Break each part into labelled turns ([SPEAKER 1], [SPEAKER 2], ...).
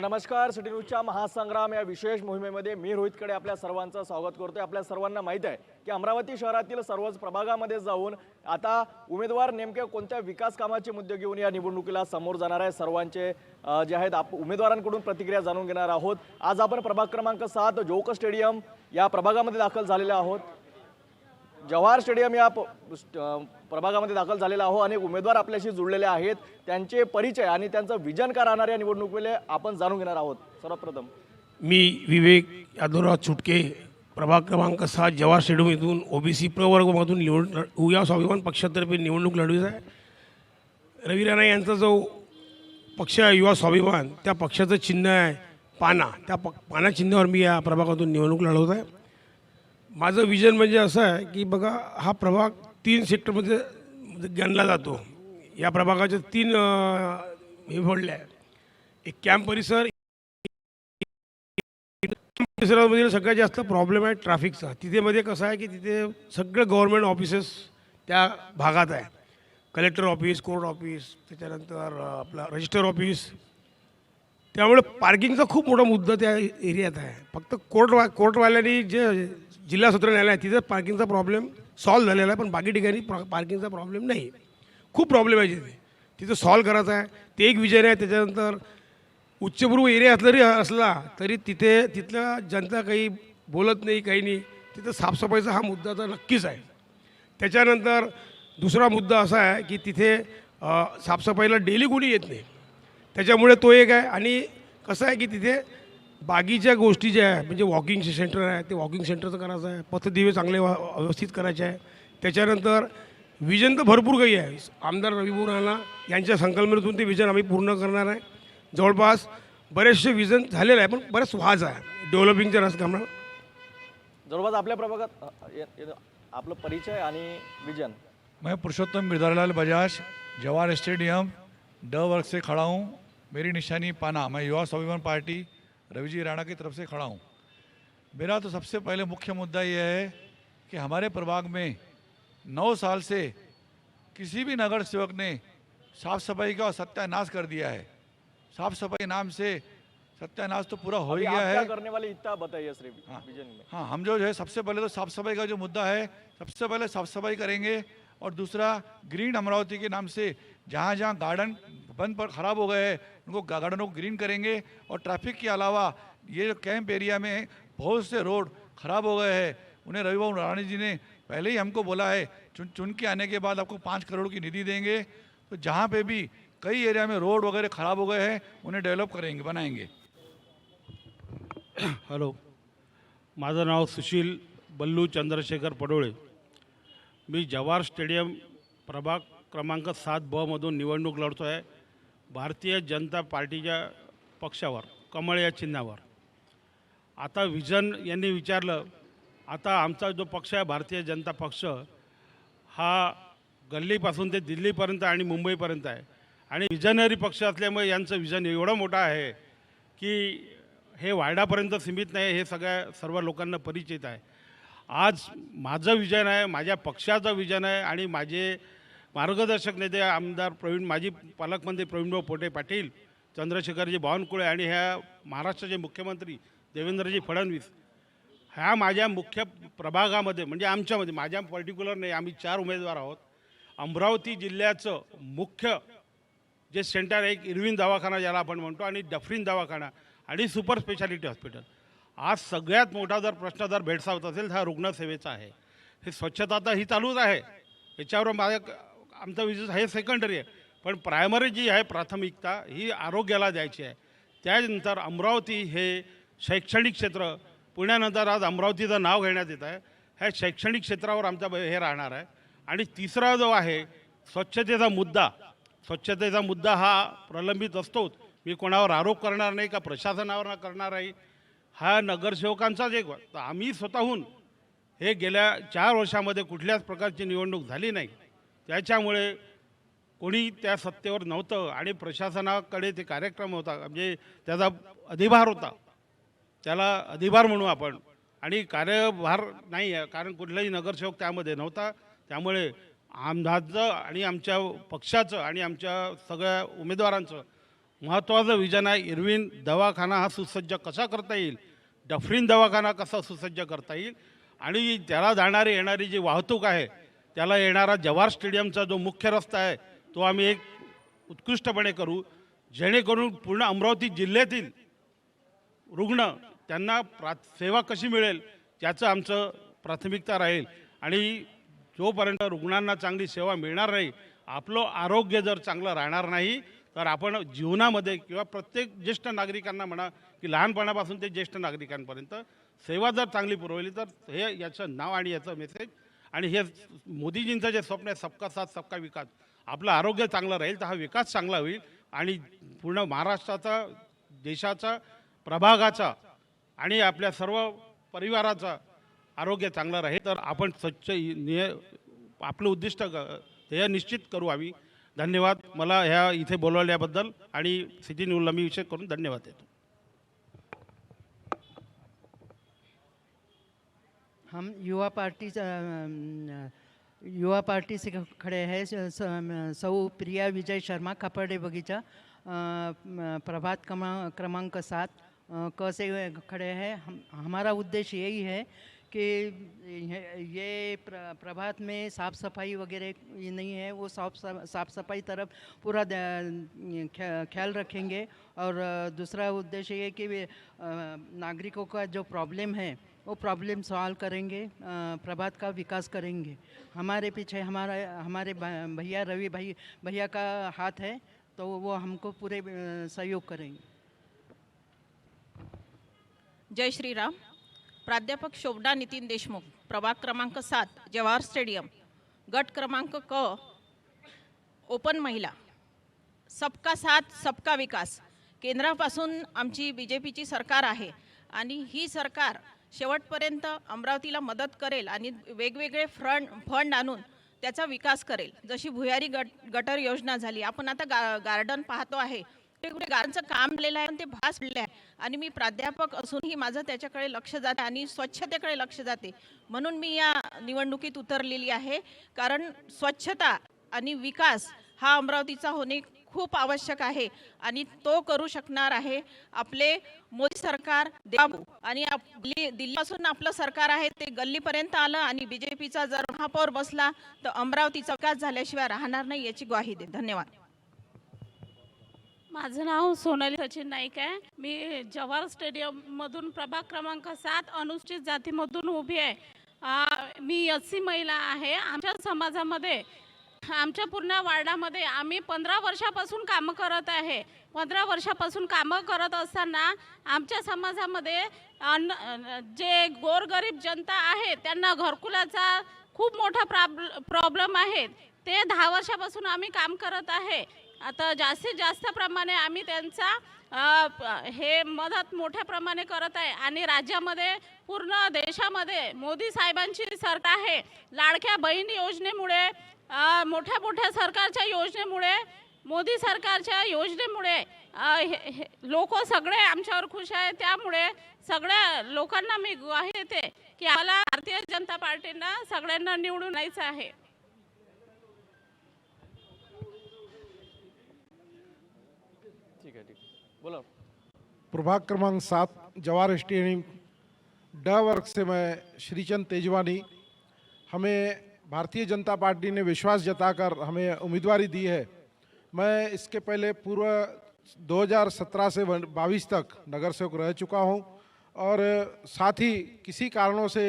[SPEAKER 1] नमस्कार. सिटी न्यूजच्या महासंग्राम या विशेष मोहिमेमध्ये मी रोहित कडे आपल्या सर्वांचं स्वागत करतोय. आपल्या सर्वांना माहिती आहे की अमरावती शहरातील सर्वच प्रभागामध्ये जाऊन आता उमेदवार नेमके कोणत्या विकास कामाचे मुद्दे घेऊन या निवडणुकीला समोर जाणार आहे, सर्वांचे जे आहेत उमेदवारांकडून प्रतिक्रिया जाणून घेणार आहोत. आज आपण प्रभाग क्रमांक 7 जोक स्टेडियम या प्रभागामध्ये दाखल झालेले आहोत. जवाहर स्टेडियम या प्रभागामध्ये दाखल झालेला आहोत. अनेक उमेदवार आपल्याशी जुळलेले आहेत. त्यांचे परिचय आणि त्यांचं विजन का राहणार या निवडणुकीला आपण जाणून घेणार आहोत. सर्वप्रथम
[SPEAKER 2] मी विवेक यादवराव चुटके प्रभाग क्रमांक 7 जवाहर स्टेडियम इथून ओबीसी प्रवर्गामधून युवा स्वाभिमान पक्षातर्फे निवडणूक लढवित आहे. रवी राणा यांचा जो पक्ष आहे युवा स्वाभिमान, त्या पक्षाचं चिन्ह आहे पाना. त्या पाना चिन्हावर मी या प्रभागातून निवडणूक लढवत आहे. माझं विजन म्हणजे असं आहे की बघा, हा प्रभाग 3 सेक्टरमध्ये गणला जातो. या प्रभागाचे 3 हे पडले आहे. एक कॅम्प परिसर, परिसरामध्ये सगळ्यात जास्त प्रॉब्लेम आहे ट्रॅफिकचा. तिथे मध्ये कसं आहे की तिथे सगळं गव्हर्नमेंट ऑफिसेस त्या भागात आहे. कलेक्टर ऑफिस, कोर्ट ऑफिस, त्याच्यानंतर आपला रजिस्टर ऑफिस. त्यामुळे पार्किंगचा खूप मोठा मुद्दा त्या एरियात आहे. फक्त कोर्टवाल्यांनी जे जिल्हा सत्र न्यायालय आहे तिथं पार्किंगचा प्रॉब्लेम सॉल्व्ह झालेला आहे, पण बाकी ठिकाणी पार्किंगचा प्रॉब्लेम नाही. खूप प्रॉब्लेम आहे तिथं सॉल्व्ह करायचा आहे. ते एक विजन आहे. त्याच्यानंतर उच्चभ्रू एरिया असला तरी तिथल्या जनता काही बोलत नाही, काही नाही. तिथं साफसफाईचा हा मुद्दा तर नक्कीच आहे. त्याच्यानंतर दुसरा मुद्दा असा आहे की तिथे साफसफाईला डेली कोणी येत नाही, त्याच्यामुळे तो एक आहे. आणि कसं आहे की तिथे बाकीच्या गोष्टी ज्या आहे, म्हणजे वॉकिंग सेंटर आहे, ते वॉकिंग सेंटरचं करायचं आहे. पथदिवे चांगले व्यवस्थित करायचे आहे. त्याच्यानंतर विजन तर भरपूर काही आहे. आमदार रवी राणा यांच्या संकल्पनेतून ते विजन आम्ही पूर्ण करणार आहे. जवळपास बरेचसे विजन झालेलं आहे, पण बरेच व्हाज आहे डेव्हलपिंगच्या रस्त्यामुळे.
[SPEAKER 1] जवळपास आपल्या प्रभागात आपलं परिचय आणि विजन.
[SPEAKER 3] मैं पुरुषोत्तम बिरदालाल बजाज, जवाहर स्टेडियम ड वर्ग से खड़ा हूँ. मेरी निशानी पाना. मैं युवा स्वाभिमान पार्टी रवि राणा की तरफ से खड़ा हूँ. मेरा तो सबसे पहले मुख्य मुद्दा ये है कि हमारे प्रभाग में 9 साल से किसी भी नगर सेवक ने साफ सफाई का सत्यानाश कर दिया है. साफ सफाई नाम से सत्यानाश तो पूरा हो ही गया है.
[SPEAKER 1] करने वाले इतना बताइए श्री विजन में.
[SPEAKER 3] हाँ, हम जो है सबसे पहले तो साफ सफाई का जो मुद्दा है, सबसे पहले साफ सफाई करेंगे. और दूसरा ग्रीन अमरावती के नाम से जहाँ जहाँ गार्डन बंद पर ख़राब हो गए हैं उनको गार्डनों को ग्रीन करेंगे. और ट्रैफिक के अलावा ये जो कैंप एरिया में बहुत से रोड ख़राब हो गए हैं, उन्हें रवि राणा जी ने पहले ही हमको बोला है चुन के आने के बाद आपको 5 करोड़ की निधि देंगे. तो जहाँ पे भी कई एरिया में रोड वगैरह ख़राब हो गए हैं उन्हें डेवलप करेंगे, बनाएंगे.
[SPEAKER 2] हॅलो, माझं नाव सुशील बल्लू चंद्रशेखर पडोळे. मी जवाहर स्टेडियम प्रभाग क्रमांक 7 मधून निवडणूक लढतो आहे. भारतीय जनता पार्टीच्या पक्षावर, कमळ या चिन्हावर. आता विजन यांनी विचारलं. आता आमचा जो पक्ष आहे भारतीय जनता पक्ष, हा गल्लीपासून ते दिल्लीपर्यंत आणि मुंबईपर्यंत आहे. आणि विजनरी पक्ष असल्यामुळे यांचं विजन एवढं मोठं आहे की हे वार्डापर्यंत सीमित नाही, हे सर्व लोकांना परिचित आहे. आज माझं विजन आहे, माझ्या पक्षाचं विजन आहे. आणि माझे मार्गदर्शक नेते आमदार माजी पालकमंत्री प्रवीणभाऊ पोटे पाटील, चंद्रशेखरजी बावनकुळे आणि ह्या महाराष्ट्राचे मुख्यमंत्री देवेंद्रजी फडणवीस, ह्या माझ्या मुख्य प्रभागामध्ये, म्हणजे आमच्यामध्ये, माझ्या पर्टिक्युलर नाही, आम्ही 4 उमेदवार आहोत. अमरावती जिल्ह्याचं मुख्य जे सेंटर आहे, एक इरविन दवाखाना ज्याला आपण म्हणतो, आणि डफरीन दवाखाना आणि सुपर स्पेशालिटी हॉस्पिटल. आज सगळ्यात मोठा जर प्रश्न जर भेडसावत असेल तर हा रुग्णसेवेचा आहे. हे स्वच्छता तर ही चालूच आहे, याच्यावर आमचा विजय हे सेकंडरी आहे. पण प्रायमरी जी आहे प्राथमिकता ही आरोग्याला द्यायची आहे. त्यानंतर अमरावती हे शैक्षणिक क्षेत्र, पुण्यानंतर आज अमरावतीचं नाव घेण्यात येत आहे. ह्या शैक्षणिक क्षेत्रावर आमचा हे राहणार आहे. आणि तिसरा जो आहे स्वच्छतेचा मुद्दा. स्वच्छतेचा मुद्दा हा प्रलंबित असतोच. मी कोणावर आरोप करणार नाही का प्रशासनावर करणार नाही, हा नगरसेवकांचाच एक. तर आम्ही स्वतःहून हे गेल्या 4 वर्षामध्ये कुठल्याच प्रकारची निवडणूक झाली नाही, त्याच्यामुळे कोणी त्या सत्तेवर नव्हतं आणि प्रशासनाकडे ते कार्यक्रम होता, म्हणजे त्याचा अधिभार होता, त्याला अधिभार म्हणू आपण, आणि कार्यभार नाही आहे, कारण कुठलाही नगरसेवक त्यामध्ये नव्हता. त्यामुळे आमदारचं आणि आमच्या पक्षाचं आणि आमच्या सगळ्या उमेदवारांचं महत्त्वाचं विजन आहे. इरविन दवाखाना हा सुसज्ज कसा करता येईल, डफरीन दवाखाना कसा सुसज्ज करता येईल आणि त्याला जाणारी येणारी जी वाहतूक आहे, त्याला येणारा जवाहर स्टेडियमचा जो मुख्य रस्ता आहे तो आम्ही एक उत्कृष्टपणे करू, जेणेकरून पूर्ण अमरावती जिल्ह्यातील रुग्ण त्यांना सेवा कशी मिळेल त्याचं आमचं प्राथमिकता राहील. आणि जोपर्यंत रुग्णांना चांगली सेवा मिळणार नाही, आपलं आरोग्य जर चांगलं राहणार नाही, तर आपण जीवनामध्ये किंवा प्रत्येक ज्येष्ठ नागरिकांना म्हणा की लहानपणापासून ते ज्येष्ठ नागरिकांपर्यंत सेवा जर चांगली पुरवली तर हे याचं नाव आणि याचं मेसेज आणि हे मोदीजींचं जे स्वप्न आहे सबका साथ सबका विकास, आपलं आरोग्य चांगलं राहील तर हा विकास चांगला होईल आणि पूर्ण महाराष्ट्राचा, देशाचा, प्रभागाचा आणि आपल्या सर्व परिवाराचा आरोग्य चांगलं राहील तर आपण आपलं उद्दिष्ट ध्येय निश्चित करू आम्ही. धन्यवाद. मला ह्या इथे बोलवल्याबद्दल आणि सिटी न्यूजला मी विषय करून धन्यवाद देतो.
[SPEAKER 4] हम युवा पार्टी से खड़े हैं सौ प्रिया विजय शर्मा, कपड़े बगीचा, प्रभात क्रमांक 7 क से खड़े हैं. हमारा उद्देश्य यही है कि ये प्रभात में साफ़ सफाई वगैरह ये नहीं है, वो साफ़ सफाई तरफ पूरा ख्याल रखेंगे. और दूसरा उद्देश्य ये कि नागरिकों का जो प्रॉब्लम है वो प्रॉब्लम सॉल्व करेंगे, प्रभात का विकास करेंगे. हमारे पीछे हमारे भैया रवि भैया का हाथ है, तो वो हमको पूरे सहयोग करेंगे.
[SPEAKER 5] जय श्रीराम. प्राध्यापक शोभना नितीन देशमुख, प्रभाग क्रमांक 7, जवाहर स्टेडियम, गट क्रमांक क, ओपन महिला. सबका साथ सबका विकास. केंद्रापासून आमची BJPची सरकार आहे आणि ही सरकार शेवटपर्यंत अमरावतीला मदत करेल आणि वेगवेगळे फंड आणून त्याचा विकास करेल. जशी भुयारी गटर योजना झाली, आपण आता गार्डन पाहतो आहे, ते गार्डनचं काम झालेलं आहे पण ते भास पडले आहे आणि मी प्राध्यापक असूनही माझं त्याच्याकडे लक्ष जाते आणि स्वच्छतेकडे लक्ष जाते. म्हणून मी या निवडणुकीत उतरलेली आहे, कारण स्वच्छता आणि विकास हा अमरावतीचा होणे खूप आवश्यक आहे आणि तो करू शकणार आहे आपले मोदी सरकार. देवाभाऊ आणि दिल्लीपासून आपलं सरकार आहे ते गल्लीपर्यंत आलं आणि BJPचा जर महापौर बसला तर अमरावतीचा विकास झाल्याशिवाय राहणार नाही याची ग्वाही दे. धन्यवाद.
[SPEAKER 6] माझं नाव सोनाली सचिन नाईक आहे. मी जवाहर स्टेडियममधून प्रभाग क्रमांक 7 अनुसूचित जातीमधून उभी आहे. मी SC महिला आहे. आमच्या समाजामध्ये, आमच्या पूर्ण वार्डामध्ये आम्ही 15 वर्षापासून कामं करत आहे. 15 वर्षापासून कामं करत असताना आमच्या समाजामध्ये जे गोरगरीब जनता आहे त्यांना घरकुलाचा खूप मोठा प्रॉब्लेम आहे. ते 10 वर्षापासून आम्ही काम करत आहे. आता जास्तीत जास्त प्रमाणे आम्ही त्यांचा हे मदत मोठ्या प्रमाणे करत आहे आणि राज्यामध्ये पूर्ण देशामध्ये मोदी साहेबांची सरकार आहे. लाडक्या बहीण योजनेमुळे, मोठ्या मोठ्या सरकारच्या योजनेमुळे, मोदी सरकारच्या योजनेमुळे लोक सगळे आमच्यावर खुश आहे. त्यामुळे सगळ्या लोकांना मी ग्वाही देते की आम्हाला भारतीय जनता पार्टीला सगळ्यांना निवडून यायचं आहे.
[SPEAKER 1] ठीक आहे. बोला.
[SPEAKER 7] प्रभाग क्रमांक 7 जवाहर स्टेडियम ड वर्ग से मैं श्रीचंद तेजवानी. हमें भारतीय जनता पार्टी ने विश्वास जताकर हमें उम्मीदवारी दी है. मैं इसके पहले पूर्व 2017 से 22 तक नगर सेवक रह चुका हूं और साथ ही किसी कारणों से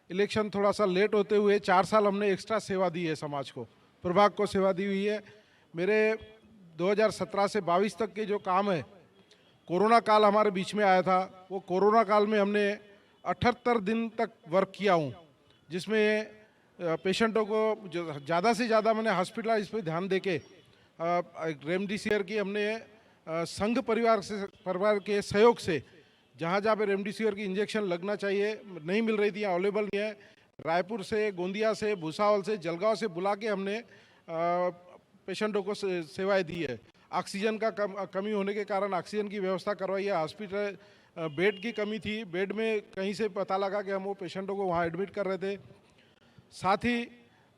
[SPEAKER 7] इलेक्शन थोड़ा सा लेट होते हुए 4 साल हमने एक्स्ट्रा सेवा दी है, समाज को, प्रभाग को सेवा दी हुई है. मेरे 2017 से 22 तक के जो काम है, कोरोना काल हमारे बीच में आया था, वो कोरोना काल में हमने 78 दिन तक वर्क किया हूँ, जिसमें पेशेंटों को ज़्यादा से ज़्यादा मैंने हॉस्पिटलाइज पे ध्यान देके रेमडेसिविर की हमने संघ परिवार के सहयोग से जहाँ जहाँ पे रेमडेसिविर की इंजेक्शन लगना चाहिए नहीं मिल रही थी, अवेलेबल नहीं है, रायपुर से, गोंदिया से, भूसावल से, जलगांव से बुला के हमने पेशेंटों को सेवाएं दी है. ऑक्सीजन का कमी होने के कारण ऑक्सीजन की व्यवस्था करवाई है. हॉस्पिटल बेड की कमी थी, बेड में कहीं से पता लगा कि हम वो पेशेंटों को वहाँ एडमिट कर रहे थे. साथ ही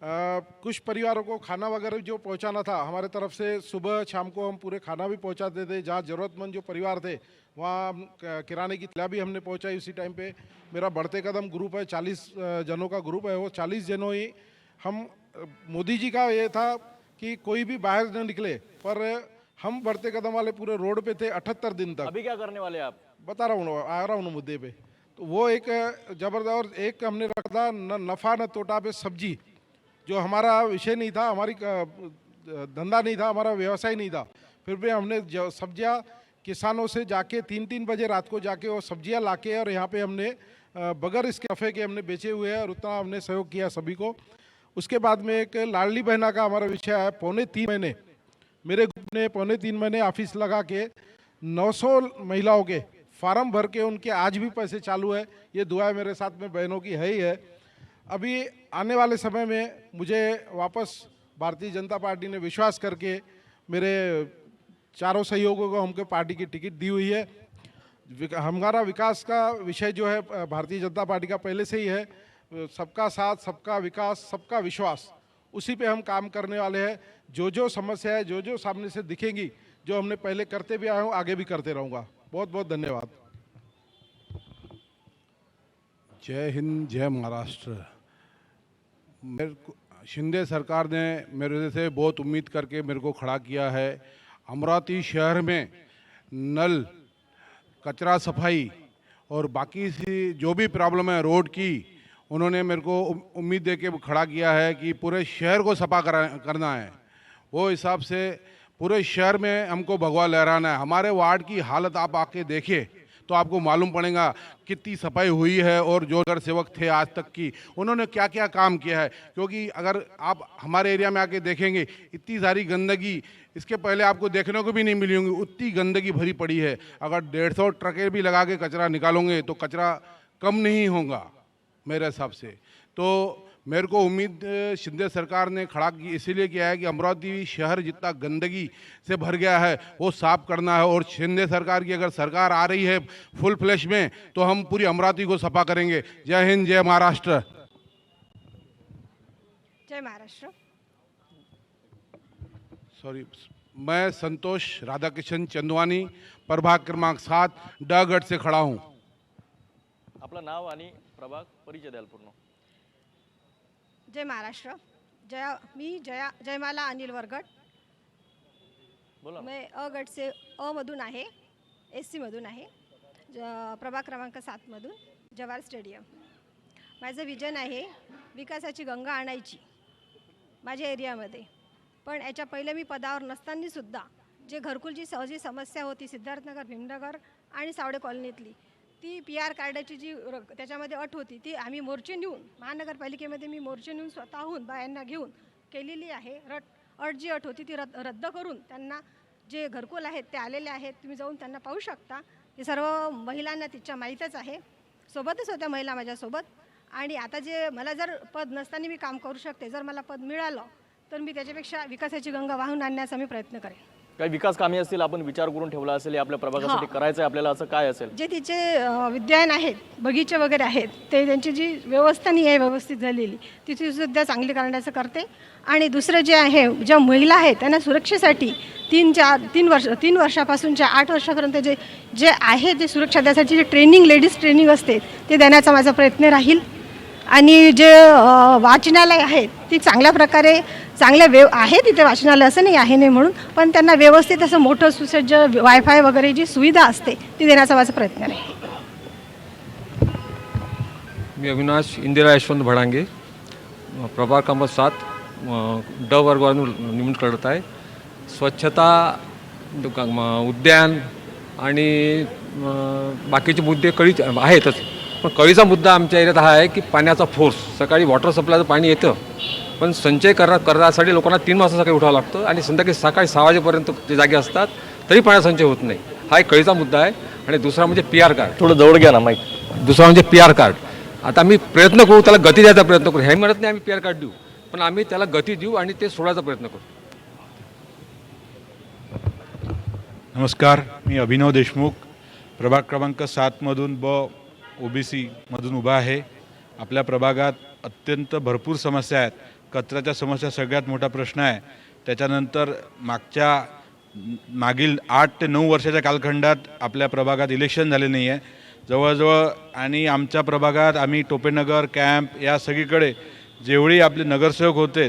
[SPEAKER 7] कुछ परिवारों को खाना वगैरह जो पहुंचाना था हमारे तरफ से, सुबह शाम को हम पूरे खाना भी पहुंचाते थे। जहां ज़रूरतमंद जो परिवार थे वहाँ हम किराने की थैला भी हमने पहुंचाई उसी टाइम पे। मेरा बढ़ते कदम ग्रुप है, 40 जनों का ग्रुप है, वो 40 जनों ही हम, मोदी जी का ये था कि कोई भी बाहर न निकले, पर हम बढ़ते कदम वाले पूरे रोड पे थे 78 दिन तक।
[SPEAKER 1] अभी क्या करने वाले हैं आप?
[SPEAKER 7] बता रहा हूँ, आ रहा हूँ मुद्दे पे। तो वो एक जबरदस्त, एक हमने रखा था न नफ़ा न तोटा पे सब्जी, जो हमारा विषय नहीं था, हमारी धंधा नहीं था, हमारा व्यवसाय नहीं था, फिर भी हमने सब्जियां किसानों से जाके 3-3 बजे रात को जाके वो सब्जियां लाके और यहाँ पे हमने बगैर इसके नफ़े के हमने बेचे हुए हैं, और उतना हमने सहयोग किया सभी को। उसके बाद में एक लाडली बहना का हमारा विषय है। 3.25 महीने मेरे ग्रुप ने 3.25 महीने ऑफिस लगा के 900 महिलाओं के फार्म भर के उनके आज भी पैसे चालू है। ये दुआ मेरे साथ में बहनों की है ही है। अभी आने वाले समय में मुझे वापस भारतीय जनता पार्टी ने विश्वास करके मेरे चारों सहयोगों को हमको पार्टी की टिकट दी हुई है। हमारा विकास का विषय जो है भारतीय जनता पार्टी का पहले से ही है, सबका साथ, सबका विकास, सबका विश्वास, उसी पे हम काम करने वाले हैं। जो समस्या है, जो सामने से दिखेंगी, जो हमने पहले करते भी आए हूँ, आगे भी करते रहूँगा। बहुत बहुत धन्यवाद।
[SPEAKER 8] जय हिंद, जय महाराष्ट्र। मेरे को शिंदे सरकार ने मेरे से बहुत उम्मीद करके मेरे को खड़ा किया है। अमरावती शहर में नल, कचरा सफाई और बाकी सी जो भी प्रॉब्लम है रोड की, उन्होंने मेरे को उम्मीद दे के खड़ा किया है कि पूरे शहर को सफा करना है। वो हिसाब से पूरे शहर में हमको भगवा लहराना है। हमारे वार्ड की हालत आप आके देखिए तो आपको मालूम पड़ेगा कितनी सफाई हुई है, और जो नगर सेवक थे आज तक की, उन्होंने क्या क्या काम किया है। क्योंकि अगर आप हमारे एरिया में आके देखेंगे, इतनी सारी गंदगी इसके पहले आपको देखने को भी नहीं मिली होंगी, उतनी गंदगी भरी पड़ी है। अगर 150 ट्रकें भी लगा के कचरा निकालोगे तो कचरा कम नहीं होगा मेरे हिसाब से। तो मेरे को उम्मीद शिंदे सरकार ने खड़ा की इसीलिए किया है कि अमरावती शहर जितना गंदगी से भर गया है वो साफ करना है। और शिंदे सरकार की अगर सरकार आ रही है फुल फ्लैश में, तो हम पूरी अमरावती को सफा करेंगे। जय हिंद, जय महाराष्ट्र।
[SPEAKER 9] जय महाराष्ट्र।
[SPEAKER 8] सॉरी, मैं संतोष राधाकिशन चंदवानी, प्रभाग क्रमांक 7, ड गट से खड़ा हूँ।
[SPEAKER 1] आपलं नाव आणि प्रभाग परिचय द्याल पूर्ण?
[SPEAKER 9] जय महाराष्ट्र। मी जयमाला अनिल वरगड।
[SPEAKER 1] बोला ना.
[SPEAKER 9] मैं अ गट से, अ मधून आहे, SC मधून आहे, प्रभाग क्रमांक 7 मधून, जवाहर स्टेडियम। माझं विजन आहे विकासाची गंगा आणायची माझ्या एरियामध्ये। पण याच्या पहिले मी पदावर नसताना सुद्धा जे घरकुलची सहजी समस्या होती सिद्धार्थनगर, भीमनगर आणि सावडे कॉलनीतली, ती PR कार्डाची जी त्याच्यामध्ये अट होती, ती आम्ही मोर्चे नेऊन महानगरपालिकेमध्ये मी मोर्चे नेऊन स्वतःहून बायांना घेऊन केलेली आहे। अट जी अट होती ती रद्द करून त्यांना जे घरकुल आहेत ते आलेले आहेत। तुम्ही जाऊन त्यांना पाहू शकता। हे सर्व महिलांना तिच्या माहीतच आहे, सोबतच होत्या महिला माझ्यासोबत। आणि आता जे मला जर पद नसताना मी काम करू शकते, जर मला पद मिळालं तर मी त्याच्यापेक्षा विकासाची गंगा वाहून आणण्याचा मी प्रयत्न करेन।
[SPEAKER 1] काही विकास कामे असतील, आपण विचार करून ठेवला असेल, हे आपल्या प्रभागासाठी करायचं आहे आपल्याला, असं काय असेल?
[SPEAKER 9] जे तिचे विद्यान आहेत, बगीचे वगैरे आहेत, ते त्यांची जी व्यवस्था नाही आहे व्यवस्थित झालेली, तिची सुद्धा चांगली करण्याचं करते। आणि दुसरं जे आहे, ज्या महिला आहेत त्यांना सुरक्षेसाठी 3 वर्षापासूनच्या 8 वर्षापर्यंत जे आहे ते सुरक्षा त्यासाठी जे ट्रेनिंग, लेडीज ट्रेनिंग असते, ते देण्याचा माझा प्रयत्न राहील। आणि जे वाचनालय आहेत ती चांगल्या प्रकारे आहे, तिथे वाचनालय असं नाही आहे नाही म्हणून, पण त्यांना व्यवस्थित असं मोठं सुसज्ज वायफाय वगैरे जी सुविधा असते ती देण्याचा माझा प्रयत्न आहे।
[SPEAKER 10] मी अविनाश इंदिरा यशवंत भडांगे, प्रभाग क्रमांक 7, ड वर्गावरून निवडून करत आहे। स्वच्छता, उद्यान आणि बाकीचे मुद्दे कळीच आहेतच, पण कळीचा मुद्दा आमच्या एरियात हा आहे की पाण्याचा फोर्स। सकाळी वॉटर सप्लायचं पाणी येतं, पण संचय करण्यासाठी लोकांना 3 वाजता सकाळी उठावं लागतं आणि सकाळी 6 वाजेपर्यंत ते जागे असतात, तरी पाण्याचा संचय होत नाही। हा एक कळीचा मुद्दा आहे। आणि दुसरा म्हणजे PR कार्ड,
[SPEAKER 1] थोडं जवळ घ्या ना माईक।
[SPEAKER 10] दुसरा म्हणजे PR कार्ड। आता आम्ही प्रयत्न करू, त्याला गती द्यायचा प्रयत्न करू। हे म्हणत नाही आम्ही PR कार्ड देऊ, पण आम्ही त्याला गती देऊ आणि ते सोडायचा प्रयत्न करू।
[SPEAKER 11] नमस्कार, मी अभिनव देशमुख, प्रभाग क्रमांक 7 मधून OBC मधून उभा आहे। आपल्या प्रभागात अत्यंत भरपूर समस्या आहेत। कचऱ्याच्या समस्या सगळ्यात मोठा प्रश्न आहे. त्याच्यानंतर मागील 8 ते 9 वर्षाच्या कालखंडात आपल्या प्रभागात इलेक्शन झाले नाही आहे जवळजवळ. आणि आमच्या प्रभागात आम्ही टोपेनगर कॅम्प या सगळीकडे जेवढी आपले नगरसेवक होते,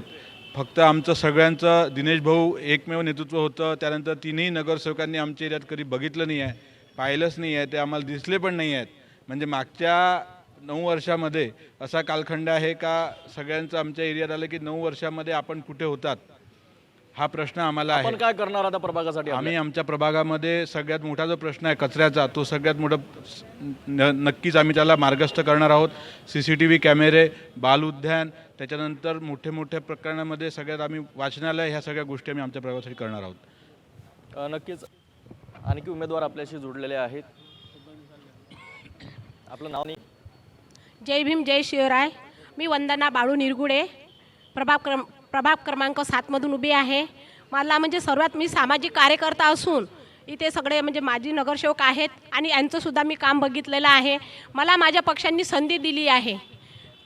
[SPEAKER 11] फक्त आमचं सगळ्यांचं दिनेश भाऊ एकमेव नेतृत्व होतं. त्यानंतर तिन्ही नगरसेवकांनी आमच्या एरियात कधी बघितलं नाही आहे, पाहिलंच नाही आहे, ते आम्हाला दिसले पण नाही आहेत. म्हणजे मागच्या 9 वर्षामध्ये असा कालखंड आहे का सगळ्यांचं आमच्या एरियात आलं की 9 वर्षामध्ये आपण कुठे होतात हा प्रश्न आम्हाला आहे.
[SPEAKER 1] आपण काय करणार आता प्रभागासाठी?
[SPEAKER 11] आम्ही आमच्या प्रभागामध्ये सगळ्यात मोठा जो प्रश्न आहे कचऱ्याचा, तो सगळ्यात मोठा नक्कीच आम्ही त्याला मार्गस्थ करणार आहोत. CCTV कॅमेरे, बाल उद्यान, त्याच्यानंतर मोठ्या प्रकरणामध्ये सगळ्यात आम्ही वाचनालय, ह्या सगळ्या गोष्टी आम्ही आमच्या प्रभागासाठी करणार आहोत.
[SPEAKER 1] नक्कीच आणखी उमेदवार आपल्याशी जोडलेले आहेत. आपलं नाव नाही?
[SPEAKER 12] जय भीम जय शिवराय. मी वंदना बाळू निरगुडे प्रभाग क्रमांक 7मधून उभी आहे. मला म्हणजे सर्वात मी सामाजिक कार्यकर्ता असून इथे सगळे म्हणजे माजी नगरसेवक आहेत आणि यांचंसुद्धा मी काम बघितलेलं आहे. मला माझ्या पक्षांनी संधी दिली आहे,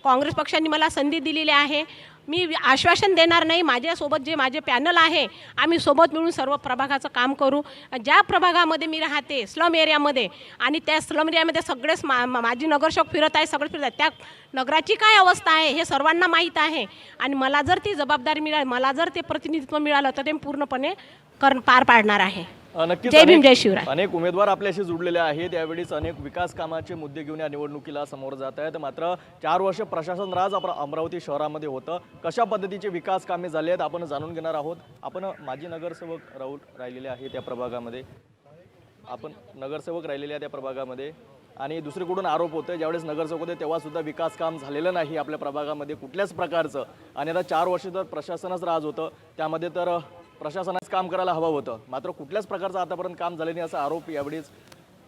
[SPEAKER 12] काँग्रेस पक्षांनी मला संधी दिलेली आहे. मी आश्वासन देणार नाही, माझ्यासोबत जे माझे पॅनल आहे आम्ही सोबत मिळून सर्व प्रभागाचं काम करू. ज्या प्रभागामध्ये मी राहते स्लम एरियामध्ये, आणि त्या स्लम एरियामध्ये सगळेच माझी नगरसेवक फिरत आहे, सगळे फिरत आहेत. त्या नगराची काय अवस्था आहे हे सर्वांना माहीत आहे. आणि मला जर ती जबाबदारी मिळाली, मला जर ते प्रतिनिधित्व मिळालं तर ते पूर्णपणे पार पाडणार आहे.
[SPEAKER 1] नक्कीच
[SPEAKER 12] जय भीम जय शिवराय.
[SPEAKER 1] अनेक उमेदवार आपल्याशी जुडलेले आहेत. यावेळीच अनेक विकास कामाचे मुद्दे घेऊन या निवडणुकीला समोर जात आहेत. मात्र 4 वर्ष प्रशासन राज अमरावती शहरामध्ये होतं. कशा पद्धतीचे विकास कामे झाले आहेत आपण जाणून घेणार आहोत. आपण माजी नगरसेवक राहिलेले आहेत त्या प्रभागामध्ये, त्या प्रभागामध्ये, आणि दुसरीकडून आरोप होते ज्यावेळेस नगरसेवक होते तेव्हा सुद्धा विकास काम झालेलं नाही आपल्या प्रभागामध्ये कुठल्याच प्रकारचं. आणि आता 4 वर्ष तर प्रशासनच राज होतं, त्यामध्ये तर प्रशासनाच काम करायला हवं होतं, मात्र कुठल्याच प्रकारचं आतापर्यंत काम झाले नाही असा आरोप यावेळीच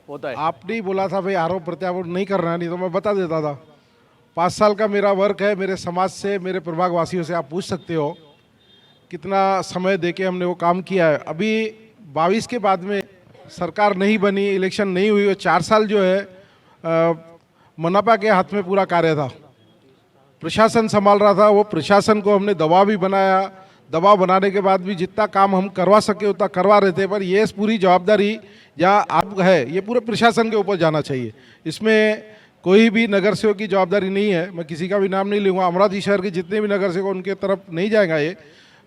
[SPEAKER 1] होत आहे.
[SPEAKER 7] आपने बोला था भाई आरोप प्रत्यारोप नहीं करना, नहीं तो मैं बता देता था. 5 साल का मेरा वर्क है, मेरे समाज से, मेरे प्रभागवासियों से आप पूछ सकते हो कितना समय देके हमने वो काम किया है. अभी 22 के बाद में सरकार नहीं बनी, इलेक्शन नहीं हुई, 4 साल जो है मनपा के हाथ में पूरा कार्य था, प्रशासन संभाल रहा था. वो प्रशासन को हमने दबाव भी बनाया, दबाव बनाने के बाद भी जितना काम हम करवा सके उतना करवा रहे थे. पर ये पूरी जवाबदारी जहाँ आप है ये पूरे प्रशासन के ऊपर जाना चाहिए. इसमें कोई भी नगर सेवक की जवाबदारी नहीं है. मैं किसी का भी नाम नहीं लूँगा, अमरावती शहर के जितने भी नगर सेवक उनके तरफ नहीं जाएगा. ये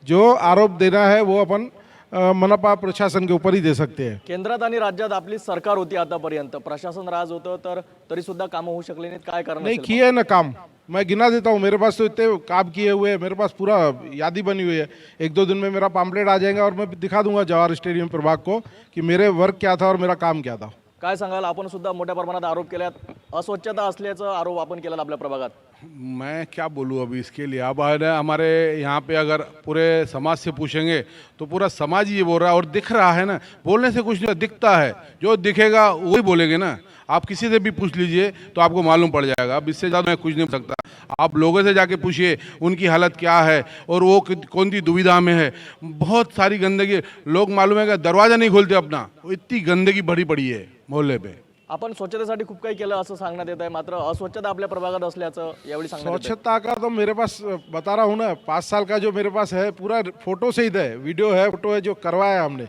[SPEAKER 7] जो आरोप देना है वो अपन मनपा प्रशासन के ऊपर ही दे सकते हैं.
[SPEAKER 1] केंद्रात आणि राज्यात आपली सरकार होती आतापर्यंत, प्रशासन राज होतं तर तरी सुद्धा कामं होऊ शकले नाहीत. काय कारण
[SPEAKER 7] नहीं
[SPEAKER 1] असेल?
[SPEAKER 7] किए ना काम, मैं गिना देता हूँ. मेरे पास तो इतने काम किए हुए हैं, मेरे पास पूरा यादी बनी हुई है. 1-2 दिन में मेरा पम्पलेट आ जाएगा और मैं दिखा दूंगा जवाहर स्टेडियम प्रभाग को कि मेरे वर्क क्या था और मेरा काम क्या था.
[SPEAKER 1] काय सांगाल? आपण सुद्धा मोठ्या प्रमाणात आरोप केल्यात, अस्वच्छता असल्याचा आरोप आपण केला आपल्या प्रभागात.
[SPEAKER 8] मैं क्या बोलूँ अभी इसके लिए. अब हमारे यहाँ पे अगर पूरे समाज से पूछेंगे तो पूरा समाज ही ये बोल रहा है, और दिख रहा है ना, बोलने से कुछ नहीं दिखता है, जो दिखेगा वही बोलेंगे ना. आप किसी से भी पूछ लीजिए तो आपको मालूम पड़ जाएगा. अब इससे ज़्यादा मैं कुछ नहीं सकता. आप लोगों से जाके पूछिए उनकी हालत क्या है और वो कौन सी दुविधा में है. बहुत सारी गंदगी, लोग मालूम है कि दरवाज़ा नहीं खोलते अपना, इतनी गंदगी भरी पड़ी है मोहल्ले पे.
[SPEAKER 1] आपण स्वच्छतेसाठी खूप काही केलं असं सांगण्यात येत आहे, मात्र अस्वच्छता आपल्या प्रभागात असल्याचं यावेळी सांगण्यात येत आहे.
[SPEAKER 7] स्वच्छता का तो मेरे पास बता रहा हूँ ना, 5 साल का जो मेरे पास है पूरा फोटो सहित है, वीडियो है, फोटो है जो करवाया हमने.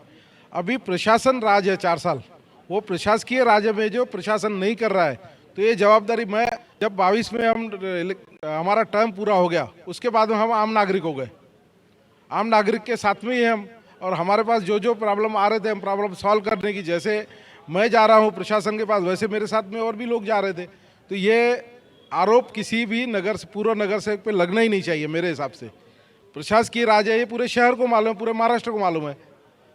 [SPEAKER 7] अभी प्रशासन राज है 4 साल, वो प्रशासकीय राज्य में जो प्रशासन नहीं कर रहा है, तो ये जवाबदारी मैं जब 22 में हमारा टर्म पूरा हो गया उसके बाद में हम आम नागरिक हो गए. आम नागरिक के साथ में ही हम, और हमारे पास जो प्रॉब्लम आ रहे थे हम प्रॉब्लम सॉल्व करने की, जैसे मैं जा रहा हूँ प्रशासन के पास वैसे मेरे साथ में और भी लोग जा रहे थे. तो ये आरोप किसी भी पूर्व नगर सेवक पे लगना ही नहीं चाहिए मेरे हिसाब से. प्रशासकीय राज है, ये पूरे शहर को मालूम है, पूरे महाराष्ट्र को मालूम है.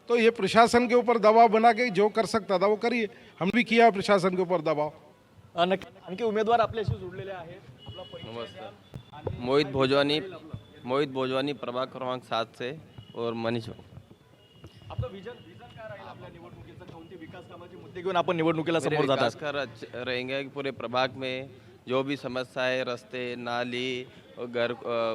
[SPEAKER 7] तो ये प्रशासन के ऊपर दबाव बना के जो कर सकता था वो करिए. हमने भी किया प्रशासन के ऊपर दबाव.
[SPEAKER 1] आणखी उमेदवार आपल्याशी जोडलेले आहेत. आपला परिचय
[SPEAKER 13] नमस्कार. मोहित भोजवानी प्रभाग क्रमांक 7 से और मनीष.
[SPEAKER 1] आपलं विजन काय राहील आपल्या निवडणुकीचं? कोणते विकास कामाचे मुद्दे घेऊन आपण निवडणुकीला समोर जात
[SPEAKER 13] विकास कर रहेंगे कि पूरे प्रभाग में जो भी समस्या है, रास्ते, नाली, घर,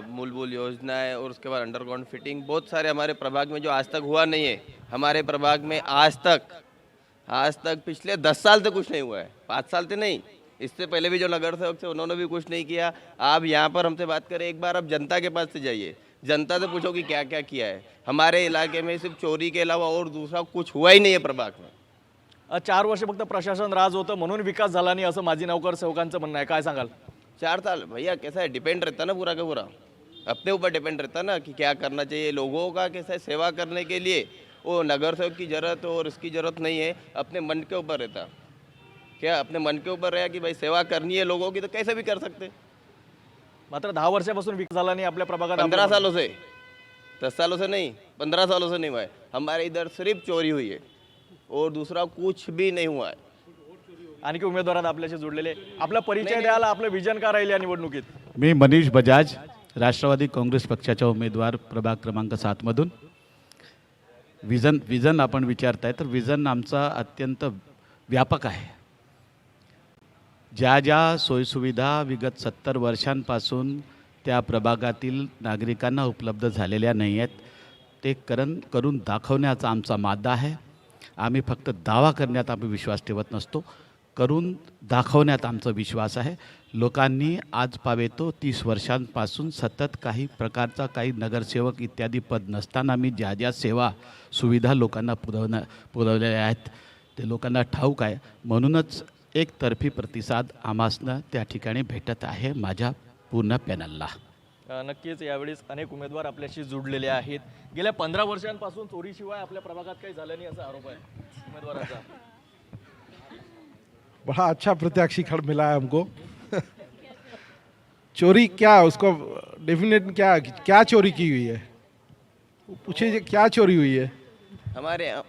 [SPEAKER 13] मूलभूत योजनाएं और उसके बाद अंडरग्राउंड फिटिंग, बहुत सारे हमारे प्रभाग में जो आज तक हुआ नहीं है. हमारे प्रभाग में आज तक पिछले 10 साल तक कुछ नहीं हुआ है. 5 साल तो नहीं, इससे पहले भी जो नगर सेवक थे उन्होंने भी कुछ नहीं किया। आप यहाँ पर हमसे बात करें, एक बार आप जनता के पास से जाइए, जनता से पूछो कि क्या क्या किया है। हमारे इलाके में सिर्फ चोरी के अलावा और दूसरा कुछ हुआ ही नहीं है प्रभाग में।
[SPEAKER 1] 4 वर्ष फक्त प्रशासन राज होतं म्हणून विकास झाला नाही असं माजी नौकर सेवकांचं म्हणणं आहे, काय सांगाल?
[SPEAKER 13] 4 साल भैया कैसा है, डिपेंड रहता ना पूरा का पूरा, अपने ऊपर डिपेंड रहता ना कि क्या करना चाहिए। लोगों का कैसा है, सेवा करने के लिए वो नगर सेवक की ज़रूरत और इसकी ज़रूरत नहीं है, अपने मन के ऊपर रहता। क्या अपने मन के ऊपर रहा कि भाई सेवा करनी है लोगों की तो कैसे भी कर सकते।
[SPEAKER 1] मात्र 10 वर्षापासून विकास झाला नाही आपल्या प्रभागात।
[SPEAKER 13] 15 सालों से, 10 सालों से नहीं, 15 सालों से नहीं हुआ है। हमारे इधर सिर्फ चोरी हुई है और दूसरा कुछ भी नहीं हुआ है।
[SPEAKER 1] आणखी उमेदवारात आपल्याशी जोडलेले, आपला परिचय द्यायला, आपलं विजन काय राहील या निवडणुकीत?
[SPEAKER 14] मी मनीष बजाज, राष्ट्रवादी काँग्रेस पक्षाचा उमेदवार प्रभाग क्रमांक 7 मधून। विजन आपण विचारताय तर विजन आमचा अत्यंत व्यापक आहे। ज्या ज्या सोयीसुविधा विगत 70 वर्षांपासून त्या प्रभागातील नागरिकांना उपलब्ध झालेल्या नाही आहेत ते करून दाखवण्याचा आमचा मादा आहे। आम्ही फक्त दावा करण्यात आम्ही विश्वास ठेवत नसतो, करून दाखवण्यात आमचा विश्वास आहे। लोकांनी आज पावेतो 30 वर्षांपासून सतत काही प्रकारचा काही नगरसेवक इत्यादी पद नसताना मी ज्या ज्या सेवा सुविधा लोकांना पुरवलेल्या आहेत ते लोकांना ठाऊक आहे। म्हणूनच एकतर्फी प्रतिसाद आम्हासनं त्या ठिकाणी भेटत आहे माझ्या पूर्ण पॅनलला।
[SPEAKER 1] नक्कीच यावेळेस अनेक उमेदवार आपल्याशी जोडलेले आहेत। गेल्या 15 वर्षांपासून चोरीशिवाय आपल्या प्रभागात काही झालं नाही असा आरोप आहे उमेदवाराचा।
[SPEAKER 7] बड़ा अच्छा प्रत्याशीकरण मिला है हमको। चोरी क्या, उसको डेफिनेट क्या चोरी की हुई है, पूछिए क्या चोरी हुई है?
[SPEAKER 13] हमारे यहाँ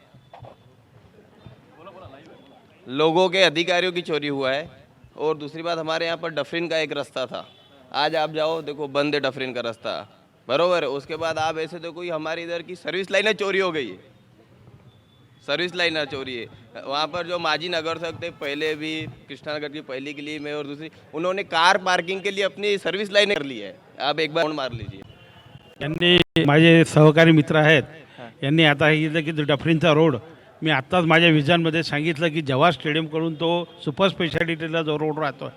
[SPEAKER 13] लोगों के अधिकारियों की चोरी हुआ है और दूसरी बात हमारे यहाँ पर डफरिन का एक रास्ता था, आज आप जाओ देखो बंद है डफरिन का रास्ता, बरोबर है। उसके बाद आप ऐसे देखो हमारे इधर की सर्विस लाइनें चोरी हो गई है, सर्विस लाइन चोरी है। वहाँ पर जो माजी नगर सेवक थे पहले भी, कृष्णानगर की पहली गली में और दूसरी, उन्होंने कार पार्किंग के लिए अपनी सर्विस लाइन कर ली है। आप एक बार मार लीजिए।
[SPEAKER 2] यांनी माझे सहकारी मित्र आहेत यांनी आता सांगितलं की डफरींचा रोड, मी आत्ताच माझ्या विजनमध्ये सांगितलं की जवाहर स्टेडियमकडून तो सुपर स्पेशालिटीला जो रोड राहतो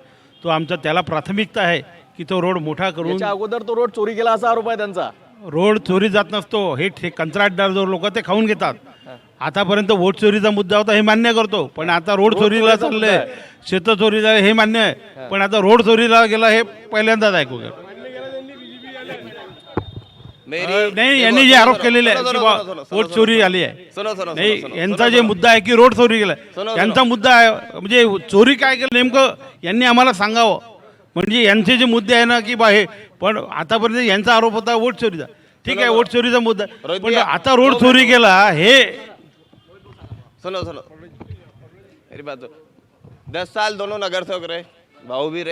[SPEAKER 2] तो आमचा त्याला प्राथमिकता आहे की तो रोड मोठा करून।
[SPEAKER 1] याच्या अगोदर तो रोड चोरी केला असा आरोप आहे त्यांचा।
[SPEAKER 2] रोड चोरी जात नसतो, हे कंत्राटदार जो लोक ते खाऊन घेतात। आतापर्यंत वोट चोरीचा मुद्दा होता हे मान्य करतो, पण आता रोड चोरीला चाललंय, शेत चोरीला हे मान्य आहे, पण आता रोड चोरीला गेला हे पहिल्यांदाच ऐकू। नाही, यांनी जे आरोप केलेले आहे की वोट चोरी आली आहे, नाही यांचा जे मुद्दा आहे की रोड चोरी केला, यांचा मुद्दा आहे म्हणजे चोरी काय केलं नेमकं यांनी आम्हाला सांगावं, म्हणजे यांचे जे मुद्दे आहे ना की बा हे, पण आतापर्यंत यांचा आरोप होता वोट चोरीचा, ठीक आहे वोट चोरीचा मुद्दा, पण आता रोड चोरी केला हे।
[SPEAKER 13] सुनो मेरी बात, 10 साल दोनों नगर सेवक रहे, भाऊ भी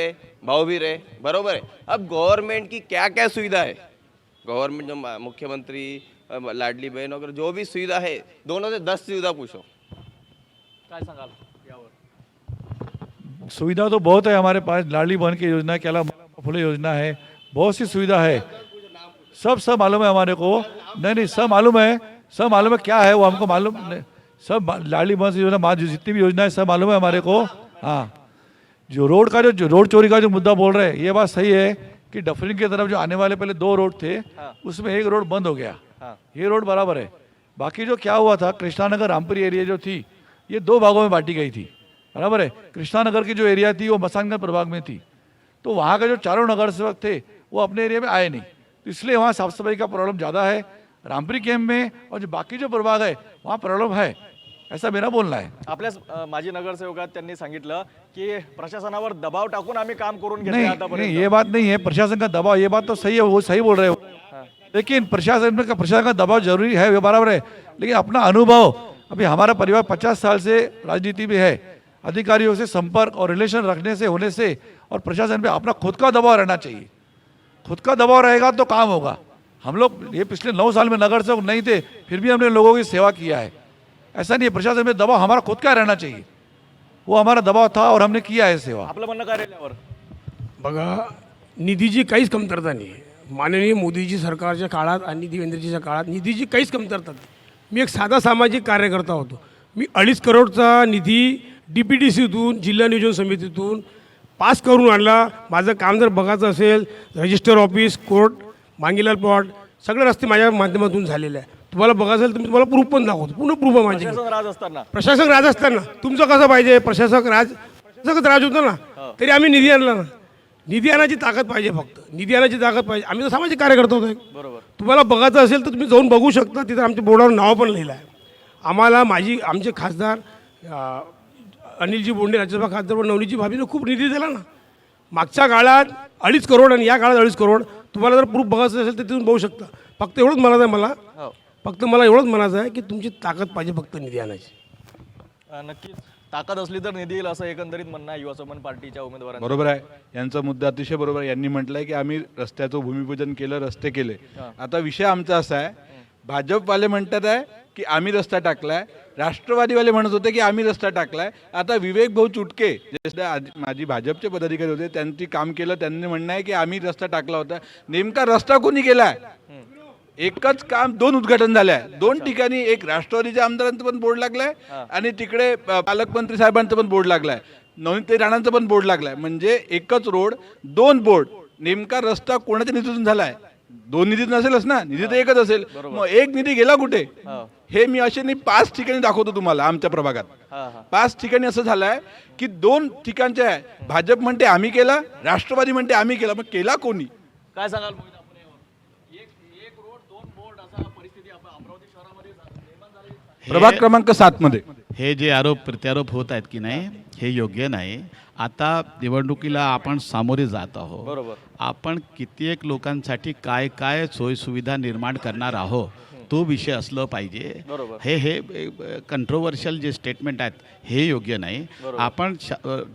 [SPEAKER 13] रहे, बरोबर है। अब गवर्नमेंट की क्या क्या सुविधा है, गवर्नमेंट जो मुख्यमंत्री लाडली बहन वगैरह जो भी सुविधा है, दोनों से 10 सुविधा पूछो,
[SPEAKER 1] काय सांगाल यावर?
[SPEAKER 3] सुविधा तो बहुत है हमारे पास, लाडली बहन की योजना के अलावा फुले योजना है, बहुत सी सुविधा है, सब मालूम है हमारे को। नहीं सब मालूम है क्या है वो हमको मालूम नहीं, सब लाडली बहन की योजना जितनी भी योजना है सब मालूम है हमारे को। हाँ, जो रोड का जो रोड चोरी का जो मुद्दा बोल रहे हैं ये बात सही है कि डफरिन की तरफ जो आने वाले पहले 2 रोड थे उसमें एक रोड बंद हो गया, ये रोड बराबर है। बाकी जो क्या हुआ था, कृष्णानगर रामपुरी एरिया जो थी ये 2 भागों में बांटी गई थी, बराबर है। कृष्णानगर की जो एरिया थी वो मसानगंज प्रभाग में थी, तो वहाँ के जो चारों नगर सेवक थे वो अपने एरिया में आए नहीं, तो इसलिए वहाँ साफ सफाई का प्रॉब्लम ज़्यादा है। रामपुरी कैंप में और जो बाकी जो प्रभाग है वहाँ प्रॉब्लम है, ऐसा मेरा बोलना है।
[SPEAKER 1] आपल्या माजी नगरसेवकात त्यांनी सांगितलं की प्रशासनावर दबाव टाकून आम्ही काम करून घेतले
[SPEAKER 3] नहीं,
[SPEAKER 1] आतापर्यंत।
[SPEAKER 3] ये बात नहीं है, प्रशासन का दबाव, ये बात तो सही है, वो सही बोल रहे हो, लेकिन प्रशासन का दबाव जरूरी है, वो बराबर है, लेकिन अपना अनुभव, अभी हमारा परिवार 50 साल से राजनीति में है, अधिकारियों से संपर्क और रिलेशन रखने से होने से, और प्रशासन पे अपना खुद का दबाव रहना चाहिए, खुद का दबाव रहेगा तो काम होगा। हम लोग ये पिछले 9 साल में नगर सेवक नहीं थे, फिर भी हमने लोगों की सेवा किया है, ऐसा नहीं है। प्रशासन में दबाव हमारा खुद का रहना चाहिए, वो हमारा दबाव था और हमने किया है सेवा।
[SPEAKER 1] आपलं म्हणणं काय राहील यावर?
[SPEAKER 15] बघा, निधीची काहीच कमतरता नाही आहे। माननीय मोदीजी सरकारच्या काळात आणि देवेंद्रजीच्या काळात निधीची काहीच कमतरता नाही। मी एक साधा सामाजिक कार्यकर्ता होतो, मी 2.5 करोडचा निधी DPTCतून, जिल्हा नियोजन समितीतून पास करून आणला. माझं काम जर बघायचं असेल, register office, court, Mangilal plot, सगळे रस्ते माझ्या माध्यमातून झालेले आहे. तुम्हाला बघायचं असेल तर मी तुम्हाला प्रूफ पण दाखवतो, पूर्ण प्रूफ आहे माझ्याकडे.
[SPEAKER 1] प्रशासन राज असताना
[SPEAKER 15] प्रशासक राज असताना तुमचं कसं पाहिजे, प्रशासकच राज होतं ना, तरी आम्ही निधी आणला ना. निधी आणायची ताकद पाहिजे, फक्त निधी आणायची ताकद पाहिजे. आम्ही तर सामाजिक कार्यकर्ता होतो.
[SPEAKER 1] बरोबर.
[SPEAKER 15] तुम्हाला बघायचं असेल तर तुम्ही जाऊन बघू शकता, तिथं आमच्या बोर्डावर नाव पण लिहिलं आहे. आम्हाला आमचे खासदार अनिलजी बोंडे, राज्यसभा खासदार व नवनीतजी भाभीनं खूप निधी दिला ना. मागच्या काळात 2.5 करोड आणि या काळात 2.5 करोड. तुम्हाला जर प्रूफ बघायचं असेल तर तिथून बघू शकता. फक्त एवढंच म्हणायचं आहे मला, फक्त मला एवढंच म्हणायचं आहे की तुमची ताकद पाहिजे फक्त निधी आणायची.
[SPEAKER 1] नक्कीच ताकद असली तर निधी येईल असं एकंदरीत म्हणणं आहे युवा समन पार्टीच्या उमेदवारांचं.
[SPEAKER 11] बरोबर आहे, यांचा मुद्दा अतिशय बरोबर आहे. यांनी म्हटलंय की आम्ही रस्त्याचं भूमिपूजन केलं, रस्ते केले. आता विषय आमचा असा आहे, भाजपवाले म्हणतात आहे की आम्ही रस्ता टाकलाय, राष्ट्रवादीवाले म्हणत होते की आम्ही रस्ता टाकलाय. आता विवेक भाऊ चुटके जे माझी भाजपचे पदाधिकारी होते, त्यांनी काम केलं, त्यांनी म्हणणं आहे की आम्ही रस्ता टाकला होता. नेमका रस्ता कोणी केलाय? एकच काम 2 उद्घाटन झालंय 2 ठिकाणी. एक राष्ट्रवादीच्या आमदारांचं पण बोर्ड लागलाय आणि तिकडे पालकमंत्री साहेबांचं पण बोर्ड लागलाय, नवनीत राणांचं पण बोर्ड लागलाय. म्हणजे एकच रोड 2 बोर्ड. नेमका रस्ता कोणाच्या निधीतून झालाय? 2 निधीत नसेलच ना, निधी तर एकच असेल. मग एक निधी गेला कुठे? हे मी असे 5 ठिकाणी दाखवतो तुम्हाला. आमच्या प्रभागात 5 ठिकाणी असं झालंय की 2 ठिकाणचे आहे. भाजप म्हणते आम्ही केला, राष्ट्रवादी म्हणते आम्ही केला. मग केला कोणी?
[SPEAKER 1] काय सांगाल?
[SPEAKER 11] प्रभाग क्रमांक 7 मध्ये
[SPEAKER 14] हे जे आरोप प्रत्यारोप होत आहेत की नाही, हे योग्य नाही. आता निवडणुकीला आपण सामोरे जात आहोत.
[SPEAKER 1] बरोबर.
[SPEAKER 14] आपण कित्येक लोकांसाठी काय काय सोयीसुविधा निर्माण करणार आहोत, तो विषय असलं पाहिजे.
[SPEAKER 1] बरोबर.
[SPEAKER 14] हे कंट्रोवर्शियल जे स्टेटमेंट आहेत हे योग्य नाही. आपण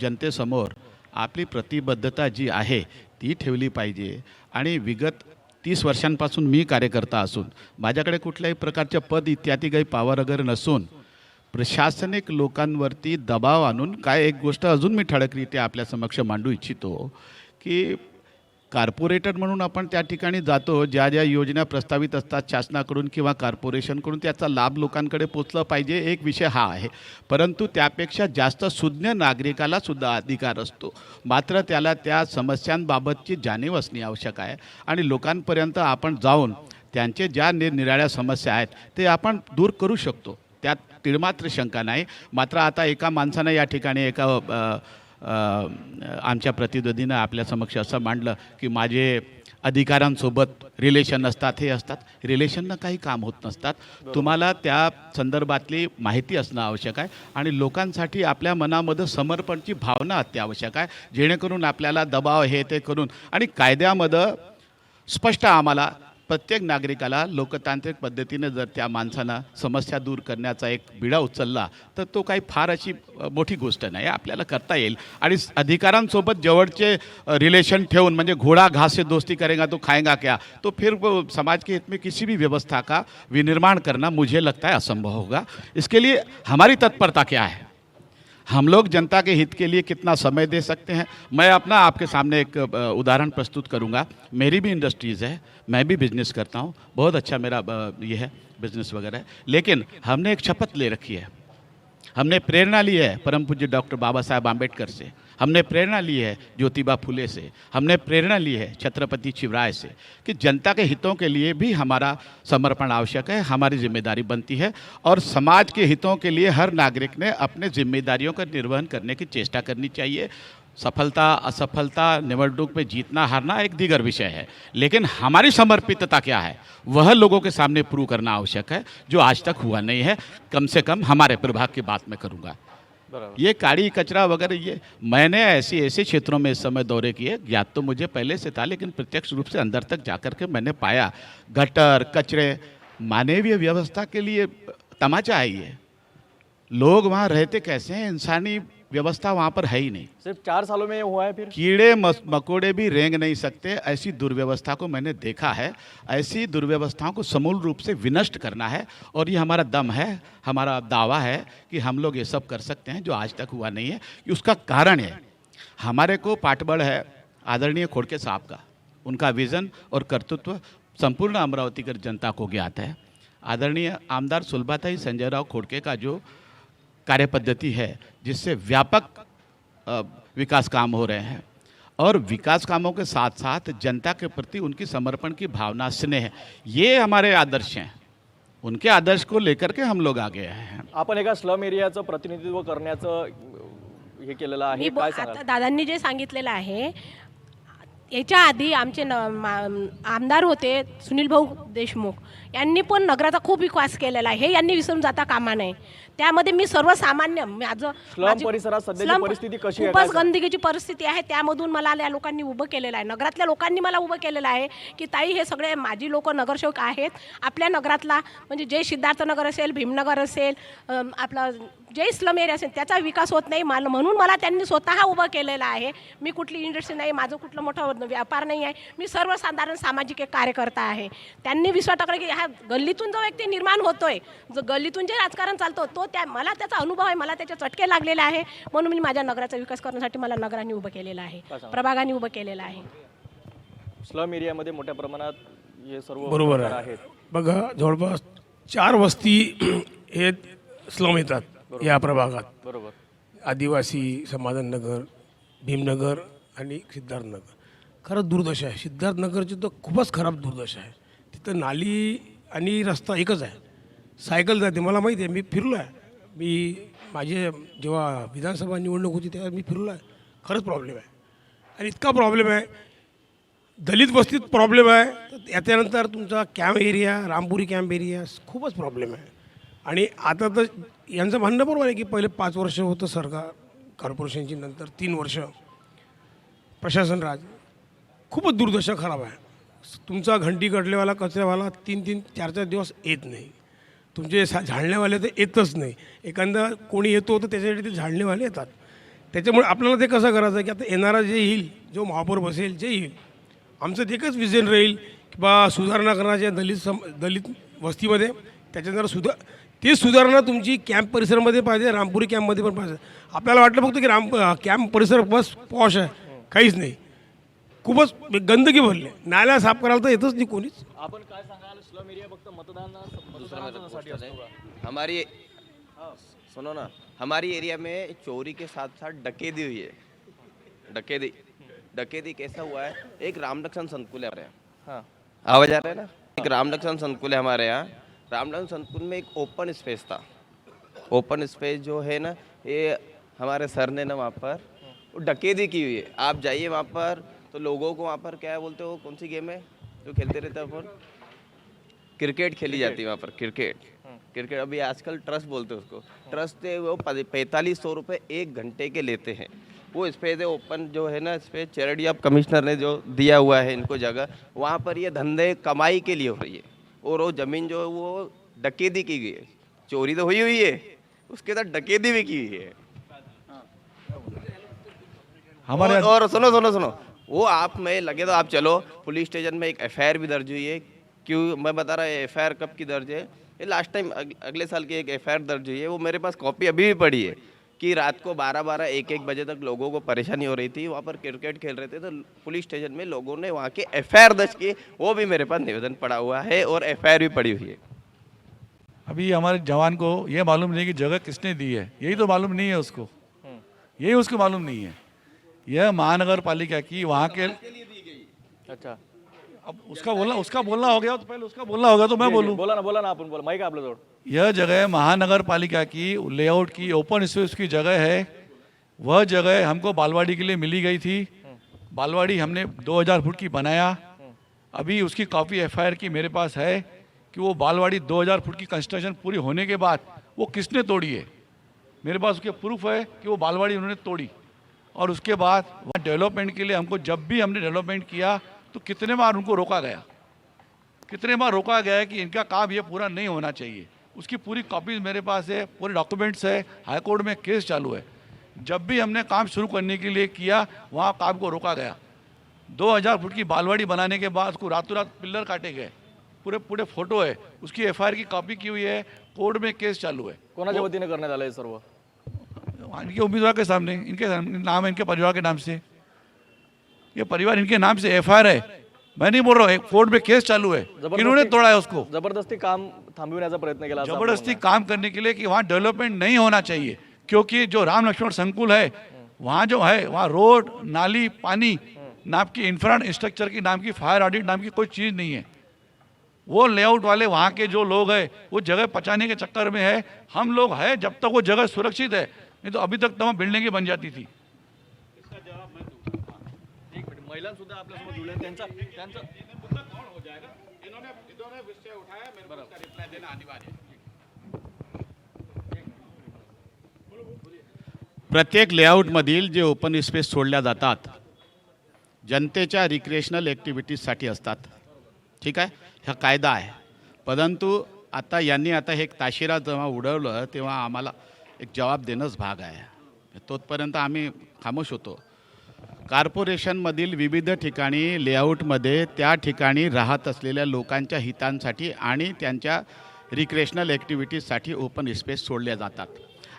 [SPEAKER 14] जनतेसमोर आपली प्रतिबद्धता जी आहे ती ठेवली पाहिजे. आणि विगत 30 वर्षांपासून मी कार्यकर्ता असून माझ्याकडे कुठल्याही प्रकारच्या पद इत्यादी काही पावर वगैरे नसून प्रशासनिक लोकांवरती दबाव आणून काय एक गोष्ट अजून मी ठळकरीत्या आपल्या समक्ष मांडू इच्छितो की कॉर्पोरेटर म्हणून आपण त्या ठिकाणी जातो, ज्या ज्या योजना प्रस्तावित असतात शासनाकडून किंवा कॉर्पोरेशनकडून त्याचा लाभ लोकांकडे पोचला पाहिजे, एक विषय हा आहे. परंतु त्यापेक्षा जास्त सुज्ञ नागरिकाला सुद्धा अधिकार असतो. मात्र त्याला त्या समस्यांबाबतची जाणीव असणे आवश्यक आहे आणि लोकांपर्यंत आपण जाऊन त्यांचे ज्या निराळ्या समस्या आहेत ते आपण दूर करू शकतो, त्यात तिळमात्र शंका नाही. मात्र आता एका माणसानं या ठिकाणी एका आमच्या प्रतिनिधीनं आपल्या समक्ष असं मांडलं की माझे अधिकाऱ्यांसोबत रिलेशन असतात, हे असतात. रिलेशननं काही काम होत नसतात. तुम्हाला त्या संदर्भातली माहिती असणं आवश्यक आहे आणि लोकांसाठी आपल्या मनामध्ये समर्पणची भावना अत्यावश्यक आहे, जेणेकरून आपल्याला दबाव हे ते करून आणि कायद्यामध्ये स्पष्ट आम्हाला प्रत्येक नागरिकाला लोकतांत्रिक पद्धतीने जर त्या माणसानं समस्या दूर करण्याचा एक बिडा उचलला तर तो काही फार अशी मोठी गोष्ट नाही, आपल्याला करता येईल. आणि अधिकाऱ्यांसोबत जवळचे रिलेशन ठेवून म्हणजे घोडा घास से दोस्ती करेगा तो खाएगा क्या, तो फिर समाज के हित में किसी भी व्यवस्था का विनिर्माण करना मुझे लगता है असंभव होगा. इसके लिए हमारी तत्परता क्या है, हम लोग जनता के हित के लिए कितना समय दे सकते हैं. मैं अपना आपके सामने एक उदाहरण प्रस्तुत करूंगा. मेरी भी इंडस्ट्रीज़ है, मैं भी बिजनेस करता हूं, बहुत अच्छा मेरा ये है बिजनेस वगैरह है. लेकिन हमने एक शपथ ले रखी है, हमने प्रेरणा ली है परम पूज्य डॉक्टर बाबा साहेब आम्बेडकर से, हमने प्रेरणा ली है ज्योतिबा फुले से, हमने प्रेरणा ली है छत्रपति शिवराय से कि जनता के हितों के लिए भी हमारा समर्पण आवश्यक है, हमारी जिम्मेदारी बनती है. और समाज के हितों के लिए हर नागरिक ने अपने जिम्मेदारियों का निर्वहन करने की चेष्टा करनी चाहिए. सफलता असफलता निवडणूक में जीतना हारना एक दीगर विषय है, लेकिन हमारी समर्पितता क्या है वह लोगों के सामने प्रूव करना आवश्यक है, जो आज तक हुआ नहीं है. कम से कम हमारे प्रभाग की बात मैं करूँगा. ये काड़ी कचरा वगैरह ये मैंने ऐसे क्षेत्रों में इस समय दौरे किए, ज्ञात तो मुझे पहले से था लेकिन प्रत्यक्ष रूप से अंदर तक जाकर के मैंने पाया गटर कचरे मानवीय व्यवस्था के लिए तमाचा है. ये लोग वहाँ रहते कैसे हैं, इंसानी व्यवस्था वहाँ पर है ही नहीं.
[SPEAKER 1] सिर्फ 4 सालों में ये हुआ है. फिर
[SPEAKER 14] कीड़े मकोड़े भी रेंग नहीं सकते, ऐसी दुर्व्यवस्था को मैंने देखा है. ऐसी दुर्व्यवस्थाओं को समूल रूप से विनष्ट करना है और ये हमारा दम है, हमारा दावा है कि हम लोग ये सब कर सकते हैं जो आज तक हुआ नहीं है. उसका कारण है हमारे को पाठबल है आदरणीय खोड़के साहब का, उनका विज़न और कर्तृत्व संपूर्ण अमरावती की जनता को ज्ञात है. आदरणीय आमदार सुलभाताई संजय राव खोड़के का जो कार्यपद्धति है, जिससे व्यापक विकास काम हो रहे हैं और विकास कामों के साथ साथ जनता के प्रति उनकी समर्पण की भावना, स्नेह, ये हमारे आदर्श हैं। उनके आदर्श को लेकर के हम लोग आगे आए हैं।
[SPEAKER 1] आपण एका स्लम एरियाचं प्रतिनिधित्व करण्याचं हे केलेलं आहे, काय सांगाल?
[SPEAKER 12] आता दादांनी जे सांगितलेलं आहे, याच्या आधी आमचे आमदार होते सुनील भाऊ देशमुख, यांनी पण नगराचा खूप विकास केलेला आहे, हे यांनी विसरून जाता कामा नये। त्यामध्ये मी सर्वसामान्य
[SPEAKER 1] स्लम परिसरात सध्याची परिस्थिती कशी आहे?
[SPEAKER 12] खूपच गंदकीची परिस्थिती आहे, त्यामधून मला या लोकांनी उभं केलेलं आहे, नगरातल्या लोकांनी मला उभं केलेलं आहे की ताई हे सगळे माझी लोक नगरसेवक आहेत आपल्या नगरातला, म्हणजे जे सिद्धार्थनगर असेल, भीमनगर असेल, आपला जे स्लम एरिया असेल त्याचा विकास होत नाही, म्हणून मला त्यांनी स्वतः उभं केलेलं आहे। मी कुठली इंडस्ट्री नाही, माझं कुठलं मोठं व्यापार नाही आहे, मी सर्वसाधारण सामाजिक एक कार्यकर्ता आहे। त्यांनी विश्वास टाकला की ह्या गल्लीतून जो व्यक्ती निर्माण होतोय, जो गल्लीतून जे राजकारण चालतो तो मला त्याचा अनुभव आहे, मला त्याचे चटके लागलेले आहे, म्हणून मी माझ्या नगराचा विकास करण्यासाठी मला नगराने उभं केलेलं आहे, प्रभागाने उभं केलेलं आहे।
[SPEAKER 1] स्लम एरियामध्ये मोठ्या प्रमाणात हे सर्व
[SPEAKER 15] बरोबर
[SPEAKER 1] प्रकार
[SPEAKER 15] आहे।
[SPEAKER 1] आहेत।
[SPEAKER 15] बघा, जवळपास 4 वस्ती हे स्लम येतात या प्रभागात,
[SPEAKER 1] बरोबर।
[SPEAKER 15] आदिवासी, समाधान नगर, भीमनगर आणि सिद्धार्थनगर। खरंच दुर्दशा आहे सिद्धार्थनगरची, तर खूपच खराब दुर्दशा आहे। तिथं नाली आणि रस्ता एकच आहे, सायकल जाते, मला माहिती आहे, मी फिरलो आहे, माझे जेव्हा विधानसभा निवडणूक होती तेव्हा मी फिरलो आहे। खरंच प्रॉब्लेम आहे आणि इतका प्रॉब्लेम आहे, दलित वस्तीत प्रॉब्लेम आहे, त्याच्यानंतर तुमचा कॅम्प एरिया, रामपुरी कॅम्प एरिया खूपच प्रॉब्लेम आहे। आणि आता तर यांचं म्हणणं बरोबर आहे की पहिले 5 वर्ष होतं सरकार कॉर्पोरेशनची, नंतर 3 वर्ष प्रशासन राज, खूपच दुर्दशा खराब आहे। तुमचा घंटी कटलेवाला, कचऱ्यावाला 3-3, 4-4 दिवस येत नाही, तुमचे झाडणेवाले तर येतच नाही, एखादा कोणी येतो तर त्याच्यासाठी ते झाडणेवाले येतात। त्याच्यामुळे आपल्याला ते कसं करायचं आहे की आता येणारा जे येईल, जो महापौर बसेल, जे येईल, आमचं ते एकच विजन राहील की बा सुधारणा करण्याच्या दलित वस्तीमध्ये, त्याच्यानंतर ती सुधारणा तुमची कॅम्प परिसरामध्ये पाहिजे, रामपुरी कॅम्पमध्ये पण पाहिजे। आपल्याला वाटलं फक्त की कॅम्प परिसर बस पॉश आहे, काहीच नाही, खूपच गंदगी भरली, नाल्या साफ करायला तर येतच नाही कोणीच।
[SPEAKER 1] आपण काय सांगाल, स्लम एरिया फक्त मतदानासाठी असतो?
[SPEAKER 13] हमारी सुनो ना, हमारी एरिया में चोरी के साथ साथ डकैती हुई है। डकैती कैसा हुआ है, एक रामलक्ष्मण संकुल है हमारे यहाँ, हाँ आवाज आ रहा है ना, एक रामलक्ष्मण संकुल है हमारे यहाँ। रामलक्ष्मण संकुल में एक ओपन स्पेस था, ओपन स्पेस जो है ना, ये हमारे सर ने ना वहाँ पर डकैती की हुई है। आप जाइए वहाँ पर तो लोगों को वहाँ पर क्या बोलते हो, कौन सी गेम है जो खेलते रहते हैं अपन, क्रिकेट खेली जाती है वहाँ पर, क्रिकेट अभी आजकल ट्रस्ट बोलते हैं उसको, ट्रस्ट है वो 4500 रुपये 1 घंटे के लेते हैं। वो स्पेस है ओपन जो है ना, स्पेस चैरिटी ऑफ कमिश्नर ने जो दिया हुआ है इनको जगह, वहाँ पर ये धंधे कमाई के लिए हो रही है। और वो ज़मीन जो है वो डकैती की गई है, चोरी तो हुई है, उसके साथ डकैती भी की हुई है
[SPEAKER 3] हमारे।
[SPEAKER 13] और सुनो, वो आप में लगे तो आप चलो, पुलिस स्टेशन में एक FIR भी दर्ज हुई है। क्यों मैं बता रहा है, FIR कब की दर्ज है, ये लास्ट टाइम अगले साल की एक FIR दर्ज हुई है, वो मेरे पास कॉपी अभी भी पड़ी है कि रात को 12-12, 1-1 बजे तक लोगों को परेशानी हो रही थी, वहाँ पर क्रिकेट खेल रहे थे, तो पुलिस स्टेशन में लोगों ने वहाँ के FIR दर्ज किए, वो भी मेरे पास निवेदन पड़ा हुआ है और FIR भी पड़ी हुई है।
[SPEAKER 3] अभी हमारे जवान को ये मालूम नहीं कि जगह किसने दी है, यही तो मालूम नहीं है उसको, यही उसको मालूम नहीं है। यह महानगर पालिका की वहाँ के,
[SPEAKER 1] अच्छा,
[SPEAKER 3] अब उसका बोलना हो गया तो पहले उसका बोलना होगा तो मैं बोलूँ।
[SPEAKER 1] बोला ना आपण बोला, माईक आपल्या जवळ।
[SPEAKER 3] यह जगह महानगर पालिका की लेआउट की ओपन स्पेस की जगह है। वह जगह हमको बालवाड़ी के लिए मिली गई थी, बालवाड़ी हमने 2000 फुट की बनाया। अभी उसकी कॉपी FIR की मेरे पास है कि वो बालवाड़ी 2000 फुट की कंस्ट्रक्शन पूरी होने के बाद वो किसने तोड़ी है, मेरे पास उसके प्रूफ है कि वो बालवाड़ी उन्होंने तोड़ी। और उसके बाद वहाँ डेवलपमेंट के लिए हमको, जब भी हमने डेवलपमेंट किया तो कितने बार उनको रोका गया कि इनका काम ये पूरा नहीं होना चाहिए। उसकी पूरी कॉपीज मेरे पास है, पूरे डॉक्यूमेंट्स है, हाई कोर्ट में केस चालू है। जब भी हमने काम शुरू करने के लिए किया वहाँ काम को रोका गया। 2000 फुट की बालवाड़ी बनाने के बाद उसको रातों रात पिल्लर काटे गए, पूरे फोटो है, उसकी FIR की कॉपी की हुई है, कोर्ट में केस चालू है।
[SPEAKER 1] कोणाच्या वतीने करण्यात आलं हे सर्व?
[SPEAKER 3] इनके उम्मीदवार के सामने, इनके नाम है, इनके परिवार के नाम से, ये परिवार इनके नाम से FIR है। मैं नहीं बोल रहा हूँ, कोर्ट में केस चालू है, इन्होंने तोड़ा है उसको।
[SPEAKER 1] जबरदस्ती काम थांबविण्याचा प्रयत्न केला,
[SPEAKER 3] जबरदस्ती काम करने के लिए कि वहाँ डेवलपमेंट नहीं होना चाहिए, क्योंकि जो राम लक्ष्मण संकुल है वहाँ जो है वहाँ रोड नाली पानी नाम की इंफ्रास्ट्रक्चर की नाम की फायर ऑडिट नाम की कोई चीज़ नहीं है। वो लेआउट वाले वहाँ के जो लोग हैं वो जगह पचाने के चक्कर में है। हम लोग है जब तक वो जगह सुरक्षित है, नहीं तो अभी तक तमाम बिल्डिंगें बन जाती थी।
[SPEAKER 1] एक मिनिट, महिलांसुद्धा आपल्यासोबत जुळल्या, त्यांचा
[SPEAKER 14] प्रत्येक लेआउटमधील जे ओपन स्पेस सोडल्या जातात जनतेच्या रिक्रिएशनल ॲक्टिव्हिटीजसाठी असतात, ठीक आहे, हा कायदा आहे. परंतु आता यांनी हे एक ताशिरा जेव्हा उडवलं तेव्हा आम्हाला एक जबाब देणंच भाग आहे. तोपर्यंत आम्ही खामोश होतो. कॉर्पोरेशनमधील विविध ठिकाणी लेआउटमध्ये त्या ठिकाणी राहत असलेल्या लोकांच्या हितांसाठी आणि त्यांच्या रिक्रिएशनल ॲक्टिव्हिटीजसाठी ओपन स्पेस सोडल्या जातात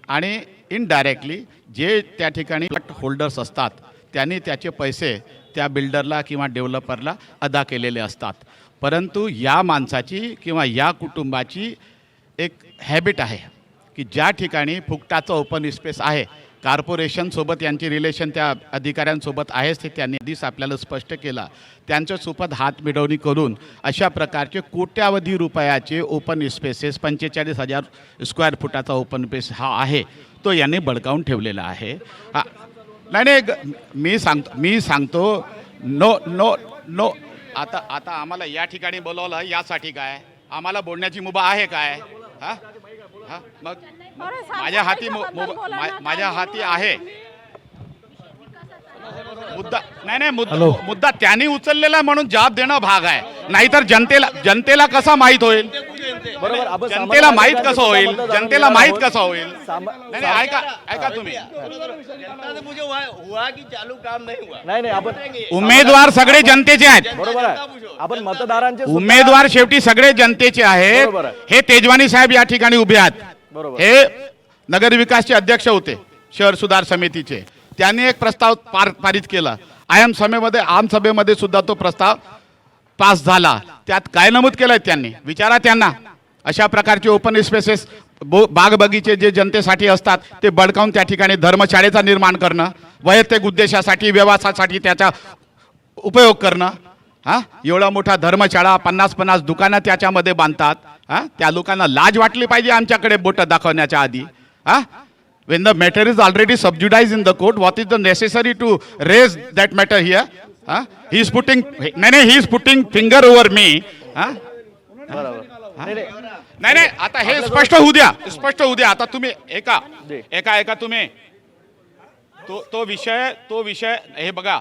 [SPEAKER 14] आणि इनडायरेक्टली जे त्या ठिकाणी होल्डर्स असतात त्यांनी त्याचे पैसे त्या बिल्डरला किंवा डेव्हलपरला अदा केलेले असतात. परंतु या माणसाची किंवा या कुटुंबाची एक हॅबिट आहे की ज्या ठिकाणी फुकटाचं ओपन स्पेस आहे, कॉर्पोरेशनसोबत यांची रिलेशन त्या अधिकाऱ्यांसोबत आहेच, ते त्यांनी आधीच आपल्याला स्पष्ट केलं. त्यांच्यासोबत हात मिळवणी करून अशा प्रकारचे कोट्यावधी रुपयाचे ओपन स्पेसेस 45,000 स्क्वेअर फुटाचा ओपन स्पेस हा आहे तो यांनी बळकावून ठेवलेला आहे. हा नाही, मी सांगतो नो नो नो. आता आम्हाला या ठिकाणी बोलवलं यासाठी काय? आम्हाला बोलण्याची मुभा आहे काय? हां हां मग माझ्या हाती आहे मुद्दा. नाही मुद्दा त्यांनी उचललेला म्हणून जबाब देणं भाग आहे. नाहीतर जनतेला कसा माहीत होईल?
[SPEAKER 1] बरोबर,
[SPEAKER 14] जनतेला माहीत कसं होईल? जनतेला माहीत कसं होईल? नाही ऐका तुम्ही.
[SPEAKER 1] नाही आपण
[SPEAKER 14] उमेदवार सगळे जनतेचे आहेत.
[SPEAKER 1] बरोबर आहे, आपण मतदारांचे
[SPEAKER 14] उमेदवार शेवटी सगळे जनतेचे आहेत. हे तेजवानी साहेब या ठिकाणी उभे आहेत.
[SPEAKER 1] बरोबर,
[SPEAKER 14] हे नगरविकासचे अध्यक्ष होते शहर सुधार समितीचे. त्यांनी एक प्रस्ताव पारित केला. आमसभेमध्ये सुद्धा तो प्रस्ताव पास झाला. त्यात काय नमूद केलंय त्यांनी? विचारा त्यांना. अशा प्रकारचे ओपन स्पेसेस बाग बगीचे जे जनतेसाठी असतात ते बळकावून त्या ठिकाणी धर्मशाळेचा निर्माण करणं, वैयक्तिक उद्देशासाठी व्यवसायासाठी त्याचा उपयोग करणं. हां, एवढा मोठा धर्मशाळा 50-50 दुकानं त्याच्यामध्ये बांधतात. हां, त्या लोकांना लाज वाटली पाहिजे आमच्याकडे बोटं दाखवण्याच्या आधी. हां, when the matter is already subjudized in the court, what is the necessary to raise that matter here? He is putting finger over me. नाही आता हे स्पष्ट होऊ द्या. आता तुम्ही एका तुम्ही तो विषय हे बघा.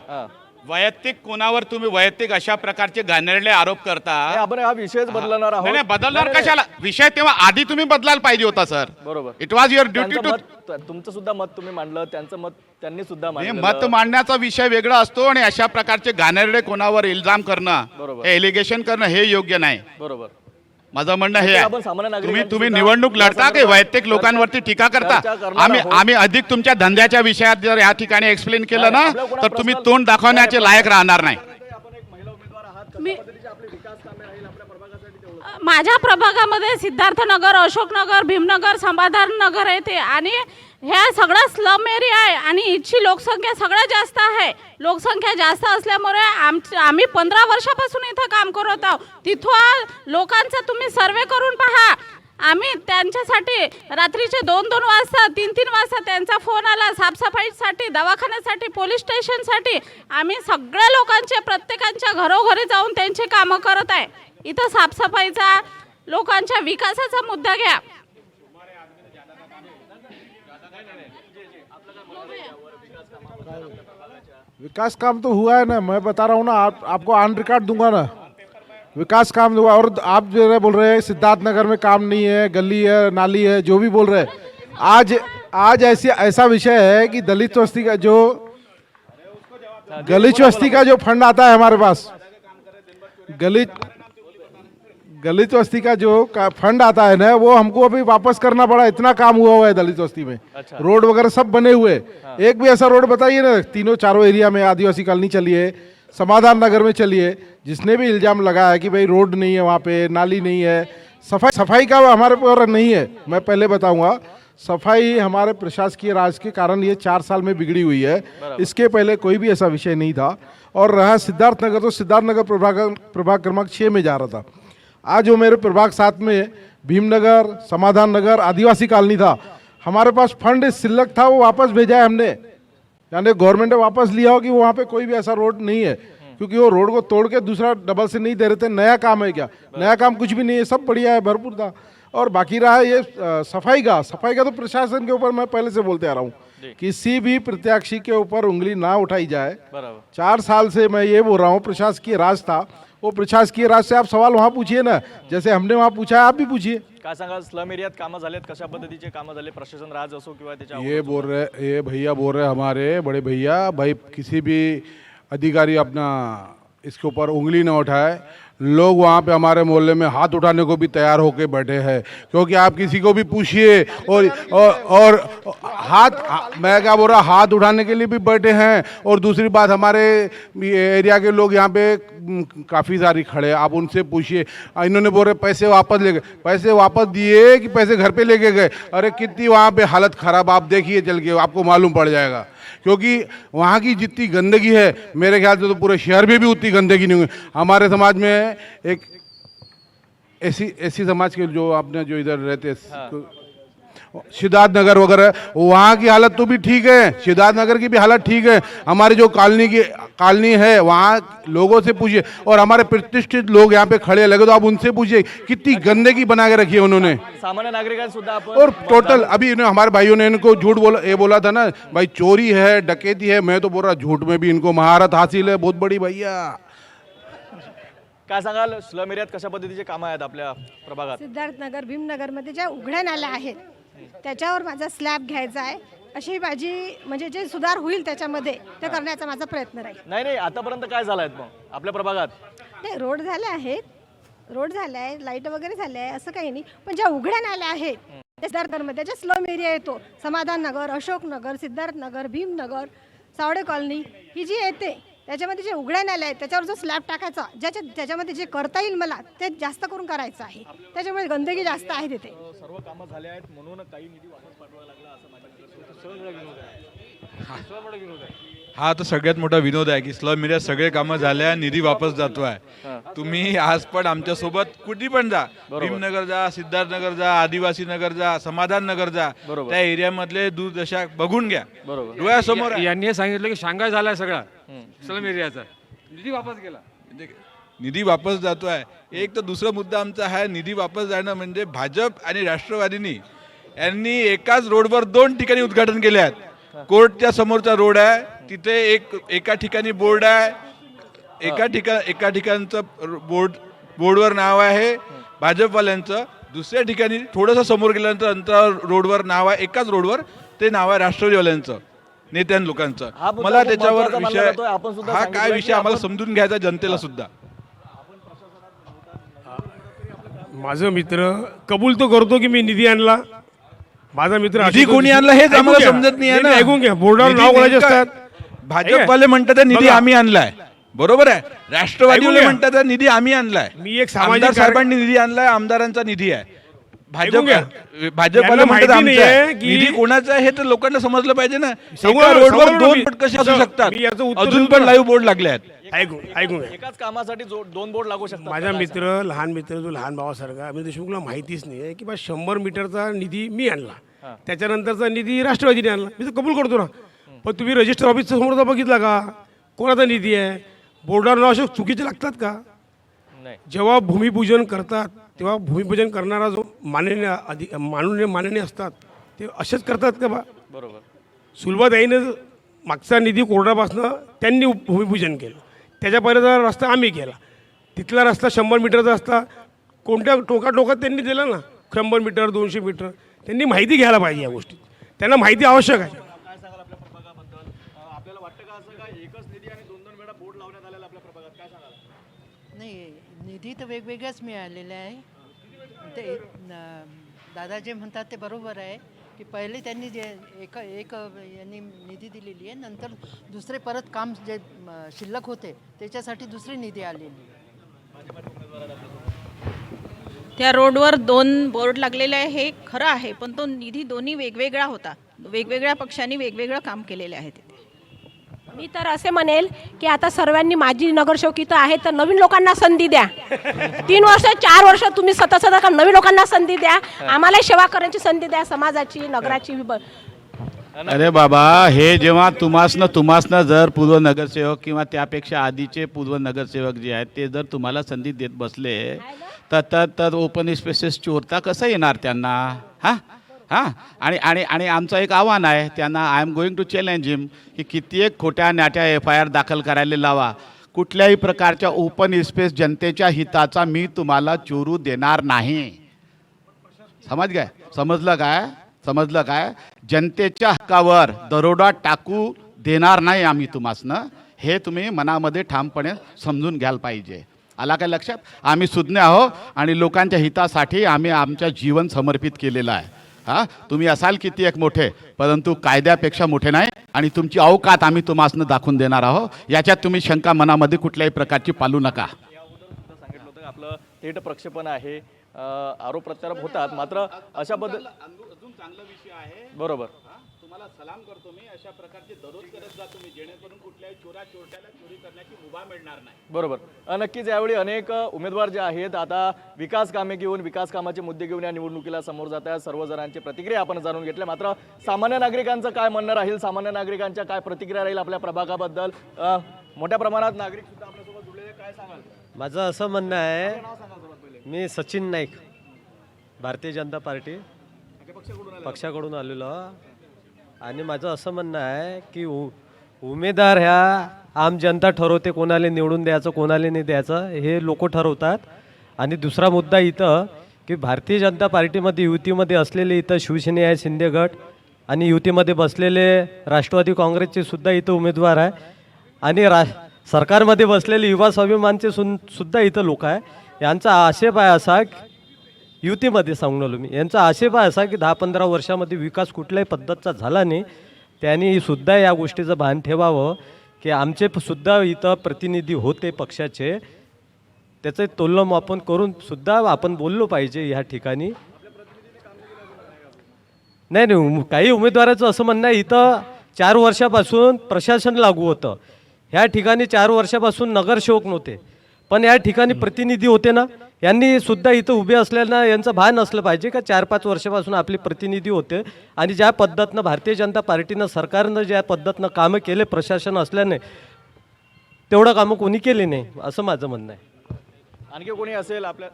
[SPEAKER 14] वैयक्तिक कोणावर तुम्ही वैयक्तिक अशा प्रकारचे घाणेरडे आरोप करता.
[SPEAKER 1] आपण हा विषयच बदलणार आहोत.
[SPEAKER 14] नाही बदलणार कशाला? विषय तेव्हा आधी तुम्ही बदलायला पाहिजे होता सर.
[SPEAKER 1] बरोबर,
[SPEAKER 14] it was your duty too.
[SPEAKER 1] तुमचं सुद्धा मत तुम्ही मांडलं, त्यांचं मत त्यांनी सुद्धा मांडलं.
[SPEAKER 14] मत मांडण्याचा विषय वेगळा असतो आणि अशा प्रकारचे घाणेरडे कोणावर इल्जाम करणं, एलिगेशन करणं हे योग्य नाही.
[SPEAKER 1] बरोबर,
[SPEAKER 14] माझं म्हणणं हे
[SPEAKER 1] आपण सामान्य
[SPEAKER 14] आहे.
[SPEAKER 1] नागरिकांची
[SPEAKER 14] तुम्ही
[SPEAKER 1] सुद्धा
[SPEAKER 14] निवडणूक लढता की वैयक्तिक लोकांवरती टीका करता? आम्ही अधिक तुमच्या धंद्याच्या विषयात जर या ठिकाणी एक्सप्लेन केलं ना तर तुम्ही तोंड दाखवण्याचे लायक राहणार नाही.
[SPEAKER 6] माझ्या प्रभागामध्ये सिद्धार्थनगर, अशोकनगर, भीमनगर, समाधान नगर येते आणि ह्या सगळा स्लम एरिया आहे आणि इथची लोकसंख्या सगळ्यात जास्त आहे. लोकसंख्या जास्त असल्यामुळे आम्ही 15 वर्षापासून इथं काम करत आहोत. तिथं लोकांचा तुम्ही सर्वे करून पहा. आम्ही त्यांच्यासाठी रात्रीचे 2-2 वाजता 3-3 वाजता त्यांचा फोन आला साफसफाईसाठी, दवाखान्यासाठी, पोलीस स्टेशनसाठी. आम्ही सगळ्या लोकांचे प्रत्येकांच्या घरोघरी जाऊन त्यांची कामं करत आहे. इथं साफसफाईचा, लोकांच्या विकासाचा मुद्दा घ्या.
[SPEAKER 7] विकास काम तो हुआ है ना, मैं बता रहा हूँ ना, आपको ऑन रिकॉर्ड दूंगा ना. विकास काम हुआ. और आप जो बोल रहे हैं सिद्धार्थनगर में काम नहीं है, गली है, नाली है, जो भी बोल रहे हैं, आज ऐसा विषय है कि दलित वस्ती का जो फंड आता है हमारे पास, दलित वस्ती का जो फंड आता है ना, वो हमको अभी वापस करना पड़ा. इतना काम हुआ है दलित वस्ती में. रोड वगैरह सब बने हुए. एक भी ऐसा रोड बताइए ना, 3-4 एरिया में आदिवासी कॉलोनी चली है, समाधान नगर में चली है, जिसने भी इल्जाम लगाया है कि भाई रोड नहीं है वहाँ पे, नाली नहीं है, सफाई का हमारे पर नहीं है. मैं पहले बताऊंगा, सफाई हमारे प्रशासकीय राज के कारण ये 4 साल में बिगड़ी हुई है। इसके पहले कोई भी ऐसा विषय नहीं था। और रहा सिद्धार्थनगर, तो सिद्धार्थनगर प्रभाग क्रमांक 6 में जा रहा था। आज जो मेरे प्रभाग 7 में भीमनगर, समाधान नगर, आदिवासी कॉलोनी था, हमारे पास फंड सिलक था, वो वापस भेजा है हमने, यानी गवर्नमेंट ने वापस लिया हो कि वहाँ पे कोई भी ऐसा रोड नहीं है, क्योंकि वो रोड को तोड़ के दूसरा डबल से नहीं दे रहे थे। नया काम है क्या? नया काम कुछ भी नहीं है, सब बढ़िया है, भरपूर था। और बाकी रहा ये सफाई का तो प्रशासन के ऊपर मैं पहले से बोलते आ रहा हूँ, किसी भी प्रत्याशी के ऊपर उंगली ना उठाई जाए। 4 साल से मैं ये बोल रहा हूँ, प्रशासकीय राज था, वो प्रशासकीय राज से आप सवाल वहाँ पूछिए ना, जैसे हमने वहाँ पूछा है, आप भी पूछिए।
[SPEAKER 1] काय सांगाल, स्लम एरियात कामं झालेत, कशा पद्धतीचे कामं झाले, प्रशासन राज असो किंवा त्याच्या
[SPEAKER 8] ये भैया बोल रहे हमारे बड़े भैया, भाई किसी भी अधिकारी अपना इसके ऊपर उंगली ना उठाए। लोग वहाँ पे हमारे मोहल्ले में हाथ उठाने को भी तैयार होके बैठे हैं, क्योंकि आप किसी को भी पूछिए और हाथ, मैं क्या बोल रहा, हाथ उठाने के लिए भी बैठे हैं। और दूसरी बात, हमारे एरिया के लोग यहाँ पे काफ़ी सारी खड़े हैं, आप उनसे पूछिए। इन्होंने बोल रहे पैसे वापस ले गए, पैसे वापस दिए कि पैसे घर पे लेके गए? अरे कितनी वहाँ पे हालत ख़राब, आप देखिए चल के, आपको मालूम पड़ जाएगा। क्योंकि वहाँ की जितनी गंदगी है, मेरे ख्याल से तो पूरे शहर में भी उतनी गंदगी नहीं हुई। हमारे समाज में एक ऐसी समाज के जो आपने जो इधर रहते सिद्धार्थ नगर वगैरह, वहाँ की हालत तो भी ठीक है, सिद्धार्थ नगर की भी हालत ठीक है। हमारी जो कॉलोनी है, वहाँ लोगों से पूछिए, और हमारे प्रतिष्ठित लोग यहाँ पे खड़े लगे तो आप उनसे पूछिए कितनी गंदगी बना के रखी है उन्होंने।
[SPEAKER 1] सामान्य नागरिकांसुद्धा आपण
[SPEAKER 8] और टोटल अभी हमारे भाइयों ने इनको झूठ बोला था ना, भाई चोरी है, डकैती है, मैं तो बोल रहा झूठ में भी इनको महारत हासिल है बहुत बड़ी भैया।
[SPEAKER 1] काय सांगाल, स्लम एरियात कशा पद्धतीचे कामं आहेत आपल्या प्रभागात?
[SPEAKER 9] सिद्धार्थनगर, भीमनगरमध्ये ज्या उघड्या नाल्या आहेत त्याच्यावर माझा स्लॅब घ्यायचा आहे, अशी माझी म्हणजे जे सुधार होईल त्याच्यामध्ये ते करण्याचा माझा प्रयत्न राहील।
[SPEAKER 1] नाही, आतापर्यंत काय झालं आहेत मग आपल्या प्रभागात?
[SPEAKER 9] नाही, रोड झाले आहेत, रोड झाले आहे, लाईट वगैरे झाले आहे, असं काही नाही, पण ज्या उघड्या नाल्या आहेत त्या सिद्धार्थनगरमध्ये, ज्या स्लम एरिया येतो, समाधान नगर, अशोक नगर, सिद्धार्थनगर, भीमनगर, सावडे कॉलनी, ही जी येते त्याच्यामध्ये जे उघड्या नाल्या आहेत त्याच्यावर जो स्लॅब टाकायचा, त्याच्यामध्ये जे करता येईल मला ते जास्त करून करायचं आहे, त्याच्यामुळे गंदगी जास्त आहे तिथे।
[SPEAKER 1] सर्व कामं झाले आहेत म्हणून काही निधी वापस पाठवावा लागला असं
[SPEAKER 11] हा तर सगळ्यात मोठा विनोद आहे की स्लम एरियात सगळे कामं झाले, निधी वापस जातो आहे। तुम्ही आज पण आमच्या सोबत कुठे पण जा, भीमनगर जा, सिद्धार्थनगर जा, आदिवासी नगर जा, समाधान नगर जा, त्या एरियामधले दूरदशा बघून घ्या, डोळ्यासमोर।
[SPEAKER 10] यांनी सांगितलं की शांघाय झालाय सगळा स्लम एरियाचा, निधी वापस गेला,
[SPEAKER 11] निधी वापस जातो आहे। एक तर दुसरा मुद्दा आमचा आहे, निधी वापस जाणं म्हणजे भाजप आणि राष्ट्रवादीनी यांनी एकाच रोडवर 2 ठिकाणी उद्घाटन केले आहेत। कोर्टच्या समोरचा रोड आहे, तिथे एका ठिकाणी बोर्ड आहे, एका ठिकाणचं बोर्डवर नाव आहे भाजपवाल्यांचं, दुसऱ्या ठिकाणी थोडंसं समोर गेल्यानंतर अंतराळ रोडवर नाव आहे, एकाच रोडवर ते नाव आहे राष्ट्रवादीवाल्यांचं, नेत्यां लोकांचं। मला त्याच्यावर विषय, हा काय विषय आम्हाला समजून घ्यायचा जनतेला सुद्धा।
[SPEAKER 15] माझा मित्र कबूल तो करतो की मी निधी आणला, माझा मित्र
[SPEAKER 11] निधी कोणी आणला हेच आम्हाला समजत नाही आहे ना।
[SPEAKER 15] ऐकून घ्या, बोर्डावर नाव कोणाचे असतात?
[SPEAKER 11] भाजपवाले म्हणतात निधी आम्ही आणलाय, बरोबर आहे, राष्ट्रवादीवाले म्हणतात निधी आम्ही आणलाय,
[SPEAKER 15] मी एक सामाजिक
[SPEAKER 11] आमदार साहेबांनी निधी आणलाय, आमदारांचा निधी आहे, भाजपवाले म्हणतात आमचा आहे। निधी कोणाचा आहे हे तर लोकांना समजलं पाहिजे ना। एका रोडवर 2 फूट कसे असू शकतात? अजून पण लाईव्ह बोर्ड लागले आहेत।
[SPEAKER 15] ऐकून घ्या,
[SPEAKER 1] एकाच कामासाठी 2 बोर्ड लागू शकतात।
[SPEAKER 15] माझा मित्र, लहान मित्र, जो लहान भावासारखा अमित देशमुखला माहितीच नाही आहे की बा 100 मीटरचा निधी मी आणला, त्याच्यानंतरचा निधी राष्ट्रवादीने आणला, मी तर कबूल करतो ना। पण तुम्ही रजिस्टर ऑफिसचा समोरचा बघितला का? कोणाचा निधी आहे? बोर्डावर नाव असे चुकीचे लागतात का? जेव्हा भूमिपूजन करतात तेव्हा भूमिपूजन करणारा जो माननीय असतात ते असेच करतात का बा?
[SPEAKER 1] बरोबर।
[SPEAKER 15] सुलभाताईनं मागचा निधी कोर्टापासनं त्यांनी भूमिपूजन केलं, त्याच्या पहिल्याचा रस्ता आम्ही केला, तिथला रस्ता 100 मीटरचा रस्ता कोणत्या टोकात त्यांनी दिला ना, 100 मीटर 200 मीटर, त्यांनी माहिती घ्यायला पाहिजे या गोष्टी, त्यांना माहिती आवश्यक आहे।
[SPEAKER 1] काय सांगाल आपल्या प्रभागाबद्दल? आपल्याला वाटतं का असं काय एकच निधी आणि 2-2 वेळा बोर्ड लावण्यात आलेला आपल्या प्रभागात? काय सांगाल?
[SPEAKER 4] नाही, निधी तर वेगवेगळ्याच मिळालेल्या आहे, ते दादा जे म्हणतात ते बरोबर आहे की पहिले त्यांनी जे एक यांनी निधी दिलेली आहे, नंतर दुसरे परत काम जे शिल्लक होते त्याच्यासाठी दुसरी निधी आलेली आहे।
[SPEAKER 5] त्या रोडवर 2 बोर्ड लागलेले आहे हे खरं आहे, पण तो निधी दोन्ही वेगवेगळा होता. वेगवेगळ्या पक्षांनी वेगवेगळं काम केलेले आहे तिथे.
[SPEAKER 12] मी तर असे म्हणेल की आता सर्वांनी माजी नगरसेवक इथं आहे तर नवीन लोकांना संधी द्या. 3 वर्ष 4 वर्ष तुम्ही सतत काम नवीन लोकांना संधी द्या. आम्हाला सेवा करण्याची संधी द्या, समाजाची नगराची.
[SPEAKER 14] अरे बाबा, हे जेव्हा तुम्हासनं जर पूर्व नगरसेवक किंवा त्यापेक्षा आधीचे पूर्व नगरसेवक जे आहेत ते जर तुम्हाला संधी देत बसले तर ओपन स्पेसेस चोरता कसं येणार त्यांना? हां हां आणि आणि आणि आमचं एक आव्हान आहे त्यांना. I am going to challenge him की कित्येक खोट्या नाट्या FIR दाखल करायला लावा. कुठल्याही प्रकारच्या ओपन स्पेस जनतेच्या हिताचा मी तुम्हाला चोरू देणार नाही. समजलं काय? जनतेच्या हक्कावर दरोडा टाकू देणार नाही आम्ही तुम्हासनं. हे तुम्ही मनामध्ये ठामपणे समजून घ्यायला पाहिजे. आला काय लक्षात? आम्ही सुज्ञ आहो आणि लोकांच्या हितासाठी आम्ही आमच्या जीवन समर्पित केलेलं आहे. हां, तुम्ही असाल किती एक मोठे, परंतु कायद्यापेक्षा मोठे नाही आणि तुमची अवकात आम्ही तुम्हासनं दाखवून देणार आहोत. याच्यात तुम्ही शंका मनामध्ये कुठल्याही प्रकारची पालू नका.
[SPEAKER 1] सांगितलं होतं आपलं थेट प्रक्षेपण आहे, आरोप प्रत्यारोप होतात, मात्र अशा बद्दल
[SPEAKER 14] अजून चांगला विषय आहे.
[SPEAKER 1] बरोबर,
[SPEAKER 14] तुम्हाला सलाम करतो मी. अशा प्रकारचे दररोज करत जा तुम्ही, जेणेकरून कुठल्याही चोरट्याला चोरी करण्याची मुभा मिळणार नाही.
[SPEAKER 1] बरोबर. नक्कीच यावेळी अनेक उमेदवार जे आहेत आता विकास कामे घेऊन, विकास कामाचे मुद्दे घेऊन या निवडणुकीला समोर जात आहेत. सर्व जणांची प्रतिक्रिया आपण जाणून घेतल्या. मात्र सामान्य नागरिकांचं काय म्हणणं राहील, सामान्य नागरिकांच्या काय प्रतिक्रिया राहील आपल्या प्रभागाबद्दल? मोठ्या प्रमाणात नागरिक सुद्धा आपल्यासोबत जुळलेले, काय सांगाल?
[SPEAKER 16] माझं असं म्हणणं आहे, मी सचिन नाईक, भारतीय जनता पार्टी पक्षाकडून आलेलो. आणि माझं असं म्हणणं आहे की उमेदवार ह्या आम जनता ठरवते, कोणाला निवडून द्यायचं कोणाला नाही द्यायचं हे लोक ठरवतात. आणि दुसरा मुद्दा इथं की भारतीय जनता पार्टीमध्ये युतीमध्ये असलेले इथं शिवसेना आहे, शिंदे गट, आणि युतीमध्ये बसलेले राष्ट्रवादी काँग्रेसचे सुद्धा इथं उमेदवार आहे. आणि सरकारमध्ये बसलेले युवा स्वाभिमानचे सुद्धा इथं लोक आहे. यांचा आक्षेप आहे असा, युतीमध्ये सांगून आलो मी, यांचा आक्षेप आहे असा की 10-15 वर्षामध्ये विकास कुठल्याही पद्धतीचा झाला नाही. त्यांनी सुद्धा या गोष्टीचं भान ठेवावं की आमचे सुद्धा इथं प्रतिनिधी होते पक्षाचे, त्याचं तोलमापन करून सुद्धा आपण बोललो पाहिजे ह्या ठिकाणी. नाही, काही उमेदवाराचं असं म्हणणं आहे इथं 4 वर्षापासून प्रशासन लागू होतं, ह्या ठिकाणी 4 वर्षापासून नगरसेवक नव्हते, पण या ठिकाणी प्रतिनिधी होते ना. यांनी सुद्धा इथं उभे असल्यानं यांचं भान असलं पाहिजे का 4-5 वर्षापासून आपले प्रतिनिधी होते आणि ज्या पद्धतीनं भारतीय जनता पार्टीनं, सरकारनं ज्या पद्धतीनं कामं केले प्रशासन असल्याने, तेवढं कामं कोणी केले नाही असं माझं म्हणणं आहे.
[SPEAKER 1] आणखी कोणी असेल आपल्या?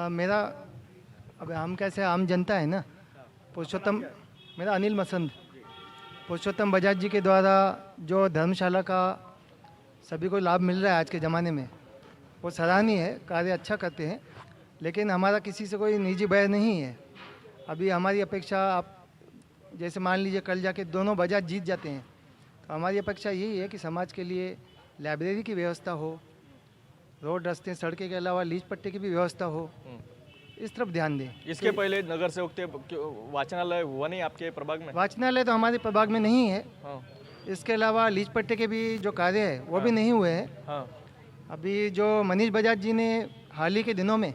[SPEAKER 17] मेरा अब हम कैसे आम जनता है ना, पुरुषोत्तम, मेरा अनिल मसंद, पुरुषोत्तम बजाज जी के द्वारा जो धर्मशाला का सभी को लाभ मिल रहा है आज के ज़माने में, वो सराहनीय है, कार्य अच्छा करते हैं. लेकिन हमारा किसी से कोई निजी बैर नहीं है. अभी हमारी अपेक्षा, आप जैसे मान लीजिए कल जाके दोनों बजाज जीत जाते हैं, तो हमारी अपेक्षा यही है कि समाज के लिए लाइब्रेरी की व्यवस्था हो, रोड रास्ते सड़कें के अलावा लीज पट्टे की भी व्यवस्था हो, इस तरफ ध्यान दें.
[SPEAKER 1] इसके पहले नगर सेवक थे, वाचनालय हुआ नहीं आपके प्रभाग में?
[SPEAKER 17] वाचनालय तो हमारे प्रभाग में नहीं है. इसके अलावा लीज पट्टे के भी जो कार्य है वो भी नहीं हुए हैं. अभी जो मनीष बजाज जी ने हाल ही के दिनों में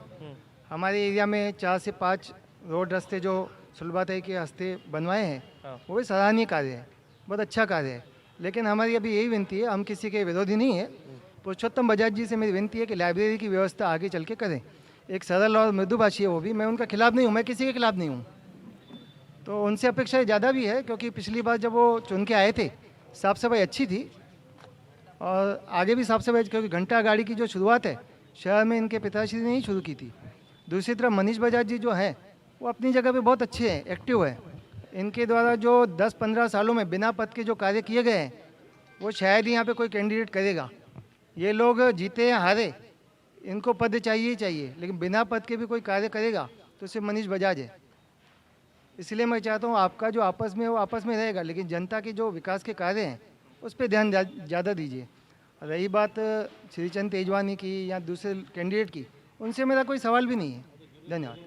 [SPEAKER 17] हमारे एरिया में 4 से 5 रोड रास्ते जो सुलभाताई के हस्ते बनवाए हैं, वो भी सराहनीय कार्य है, बहुत अच्छा कार्य है. लेकिन हमारी अभी यही विनती है, हम किसी के विरोधी नहीं है, पुरुषोत्तम बजाज जी से मेरी विनती है कि लाइब्रेरी की व्यवस्था आगे चल के करें. एक सरल और मृदुभाषी है वो भी, मैं उनका खिलाफ़ नहीं हूँ, मैं किसी के खिलाफ़ नहीं हूँ. तो उनसे अपेक्षा ज़्यादा भी है, क्योंकि पिछली बार जब वो चुन के आए थे साफ़ सफाई अच्छी थी और आगे भी साफ़ सफाई, क्योंकि घंटा गाड़ी की जो शुरुआत है शहर में इनके पिताश्री ने ही शुरू की थी. दूसरी तरफ मनीष बजाज जी जो हैं वो अपनी जगह पे बहुत अच्छे हैं, एक्टिव है. इनके द्वारा जो 10-15 सालों में बिना पद के जो कार्य किए गए हैं वो शायद ही यहाँ पे कोई कैंडिडेट करेगा. ये लोग जीते या हारे, इनको पद चाहिए ही चाहिए, लेकिन बिना पद के भी कोई कार्य करेगा तो सिर्फ मनीष बजाज है. इसलिए मैं चाहता हूँ आपका जो आपस में वो आपस में रहेगा, लेकिन जनता के जो विकास के कार्य हैं उस पर ध्यान ज़्यादा दीजिए. रही बात श्रीचंद तेजवानी की या दूसरे कैंडिडेट की, उनसे मेरा कोई सवाल भी नहीं है. धन्यवाद.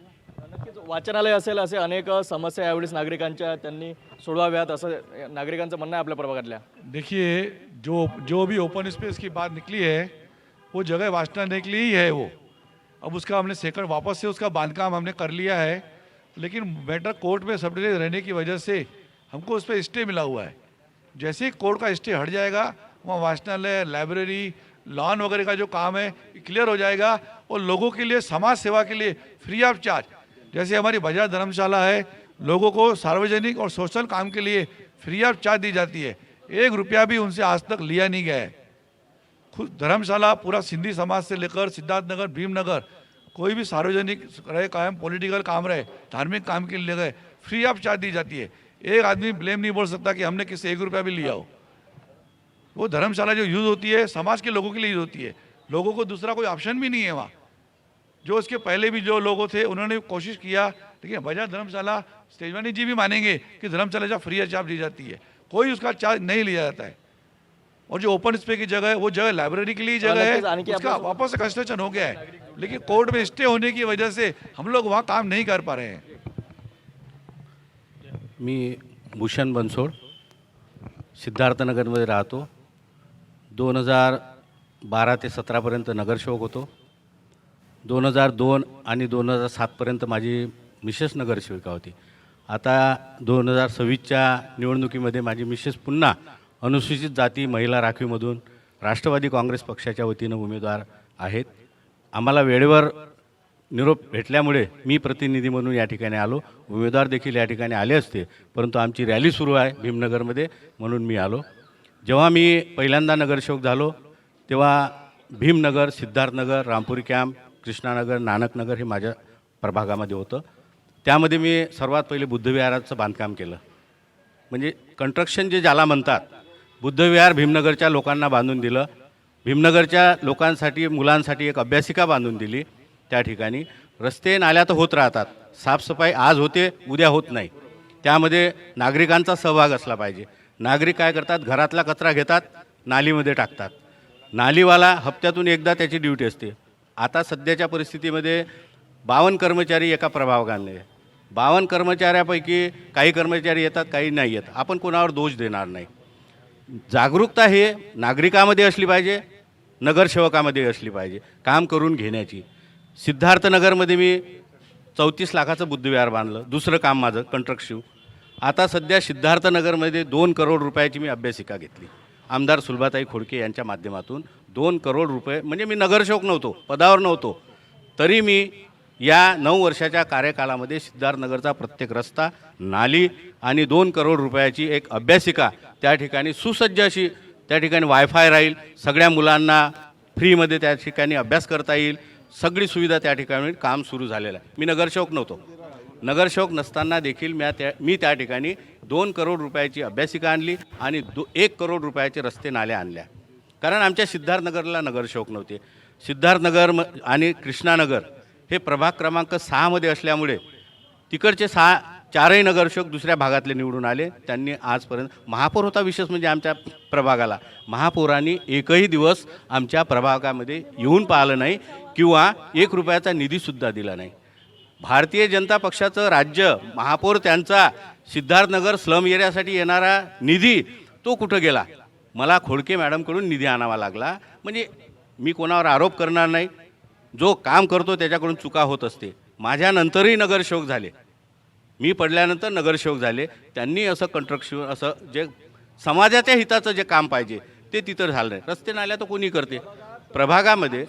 [SPEAKER 1] नक्कीच वाचनालय असेल, असे अनेक समस्या यावेळेस नागरिकांच्या त्यांनी सोडवाव्यात असं नागरिकांचं म्हणणं आहे आपल्या प्रभागातल्या.
[SPEAKER 3] देखिए, जो भी ओपन स्पेस की बात निकली है वो जगह वाचनालय के लिए ही है. वो अब उसका हमने सेकंड वापस से उसका बांधकाम हमने कर लिया है, लेकिन मैटर कोर्ट में सबडिविजन रहने की वजह से हमको उस पर स्टे मिला हुआ है। जैसे ही कोर्ट का स्टे हट जाएगा, वहाँ वाचनालय, लाइब्रेरी, लॉन वगैरह का जो काम है क्लियर हो जाएगा और लोगों के लिए, समाज सेवा के लिए फ्री ऑफ चार्ज, जैसे हमारी बाजार धर्मशाला है, लोगों को सार्वजनिक और सोशल काम के लिए फ्री ऑफ चार्ज दी जाती है। 1 रुपया भी उनसे आज तक लिया नहीं गया है। खुद धर्मशाला पूरा सिंधी समाज से लेकर सिद्धार्थनगर, भीमनगर, कोई भी सार्वजनिक रहे, कायम पॉलिटिकल काम रहे, धार्मिक काम के लिए गए, फ्री ऑफ चार्ज दी जाती है। एक आदमी ब्लेम नहीं बोल सकता कि हमने किसी 1 रुपया भी लिया हो। वो धर्मशाला जो यूज़ होती है समाज के लोगों के लिए यूज़ होती है, लोगों को दूसरा कोई ऑप्शन भी नहीं है वहाँ। जो उसके पहले भी जो लोग थे उन्होंने कोशिश किया, लेकिन बाजार धर्मशाला, तेजवानी जी भी मानेंगे कि धर्मशाला जब फ्री ऑफ चार्ज दी जाती है, कोई उसका चार्ज नहीं लिया जाता है। और जो ओपन स्पेस की जगह है, वो जगह लाइब्रेरी के लिए जगह है, उसका वापस से कंस्ट्रक्शन हो गया है, लेकिन कोर्ट में स्टे होने की वजह से हम लोग वहाँ काम नहीं कर पा रहे हैं।
[SPEAKER 14] मी भूषण बनसोड सिद्धार्थनगरमध्ये राहतो. 2012 ते 17पर्यंत नगरसेवक होतो. 2002 आणि 2007पर्यंत माझी मिसेस नगरसेविका होती. आता 2026च्या निवडणुकीमध्ये माझी मिसेस पुन्हा अनुसूचित जाती महिला राखीवमधून राष्ट्रवादी काँग्रेस पक्षाच्या वतीनं उमेदवार आहेत. आम्हाला वेळेवर निरोप भेटल्यामुळे मी प्रतिनिधी म्हणून या ठिकाणी आलो. उमेदवार देखील या ठिकाणी आले असते, परंतु आमची रॅली सुरू आहे भीमनगरमध्ये म्हणून मी आलो. जेव्हा मी पहिल्यांदा नगरसेवक झालो तेव्हा भीमनगर, सिद्धार्थनगर, रामपुरी कॅम्प, कृष्णानगर, नानकनगर हे माझ्या प्रभागामध्ये होतं. त्यामध्ये मी सर्वात पहिले बुद्धविहाराचं बांधकाम केलं. म्हणजे कंस्ट्रक्शन जे ज्याला म्हणतात, बुद्धविहार भीमनगरच्या लोकांना बांधून दिलं. भीमनगरच्या लोकांसाठी, मुलांसाठी एक अभ्यासिका बांधून दिली. त्या ठिकाणी रस्ते नाल्या तर होत राहतात, साफसफाई आज होते उद्या होत नाही. त्यामध्ये नागरिकांचा सहभाग असला पाहिजे. नागरिक काय करतात, घरातला कचरा घेतात, नालीमध्ये टाकतात. नालीवाला हप्त्यातून एकदा त्याची ड्युटी असते. आता सध्याच्या परिस्थितीमध्ये 52 कर्मचारी एका प्रभागाने आहे. 52 कर्मचाऱ्यापैकी काही कर्मचारी येतात, काही नाही येत. आपण कोणावर दोष देणार नाही. जागरूकता हे नागरिकामध्ये असली पाहिजे, नगरसेवकामध्ये असली पाहिजे काम करून घेण्याची. सिद्धार्थनगरमध्ये मी 34 लाखाचं बुद्धविहार बांधलं. दुसरं काम माझं कंस्ट्रक्शन. आता सध्या सिद्धार्थनगरमध्ये 2 करोड रुपयाची मी अभ्यासिका घेतली. आमदार सुलभाताई खोडके यांच्या माध्यमातून 2 करोड रुपये, म्हणजे मी नगरसेवक नव्हतो, पदावर नव्हतो, तरी मी या 9 वर्षाच्या कार्यकालामध्ये सिद्धार्थनगरचा प्रत्येक रस्ता, नाली आणि 2 करोड रुपयाची एक अभ्यासिका त्या ठिकाणी सुसज्ज अशी, त्या ठिकाणी वायफाय राहील, सगळ्या मुलांना फ्रीमध्ये त्या ठिकाणी अभ्यास करता येईल, सगळी सुविधा त्या ठिकाणी काम सुरू झालेलं आहे. मी नगरसेवक नव्हतो. नगरसेवक नसताना देखील मी त्या ठिकाणी 2 करोड रुपयाची अभ्यासिका आणली आणि 1 करोड रुपयाचे रस्ते नाल्या आणल्या. कारण आमच्या सिद्धार्थनगरला नगरसेवक नव्हते. सिद्धार्थनगर आणि कृष्णानगर हे प्रभाग क्रमांक 6मध्ये असल्यामुळे तिकडचे 4ही नगरसेवक दुसऱ्या भागातले निवडून आले. त्यांनी आजपर्यंत महापौर होता. विशेष म्हणजे आमच्या प्रभागाला महापौरांनी एकही दिवस आमच्या प्रभागामध्ये येऊन पाहिलं नाही किंवा 1 रुपयाचा निधीसुद्धा दिला नाही. भारतीय जनता पक्षाचं राज्य महापौर त्यांचा सिद्धार्थनगर स्लम एरियासाठी येणारा निधी तो कुठं गेला? मला खोडके मॅडमकडून निधी आणावा लागला. म्हणजे मी कोणावर आरोप करणार नाही. जो काम करतो त्याच्याकडून चुका होत असते. माझ्यानंतरही नगरसेवक झाले, मी पडल्यानंतर नगरसेवक झाले. त्यांनी असं कंस्ट्रक्शन, असं जे समाजाच्या हिताचं जे काम पाहिजे ते तिथं झालं नाही. रस्ते नाल्या तर कोणी करते प्रभागामध्ये.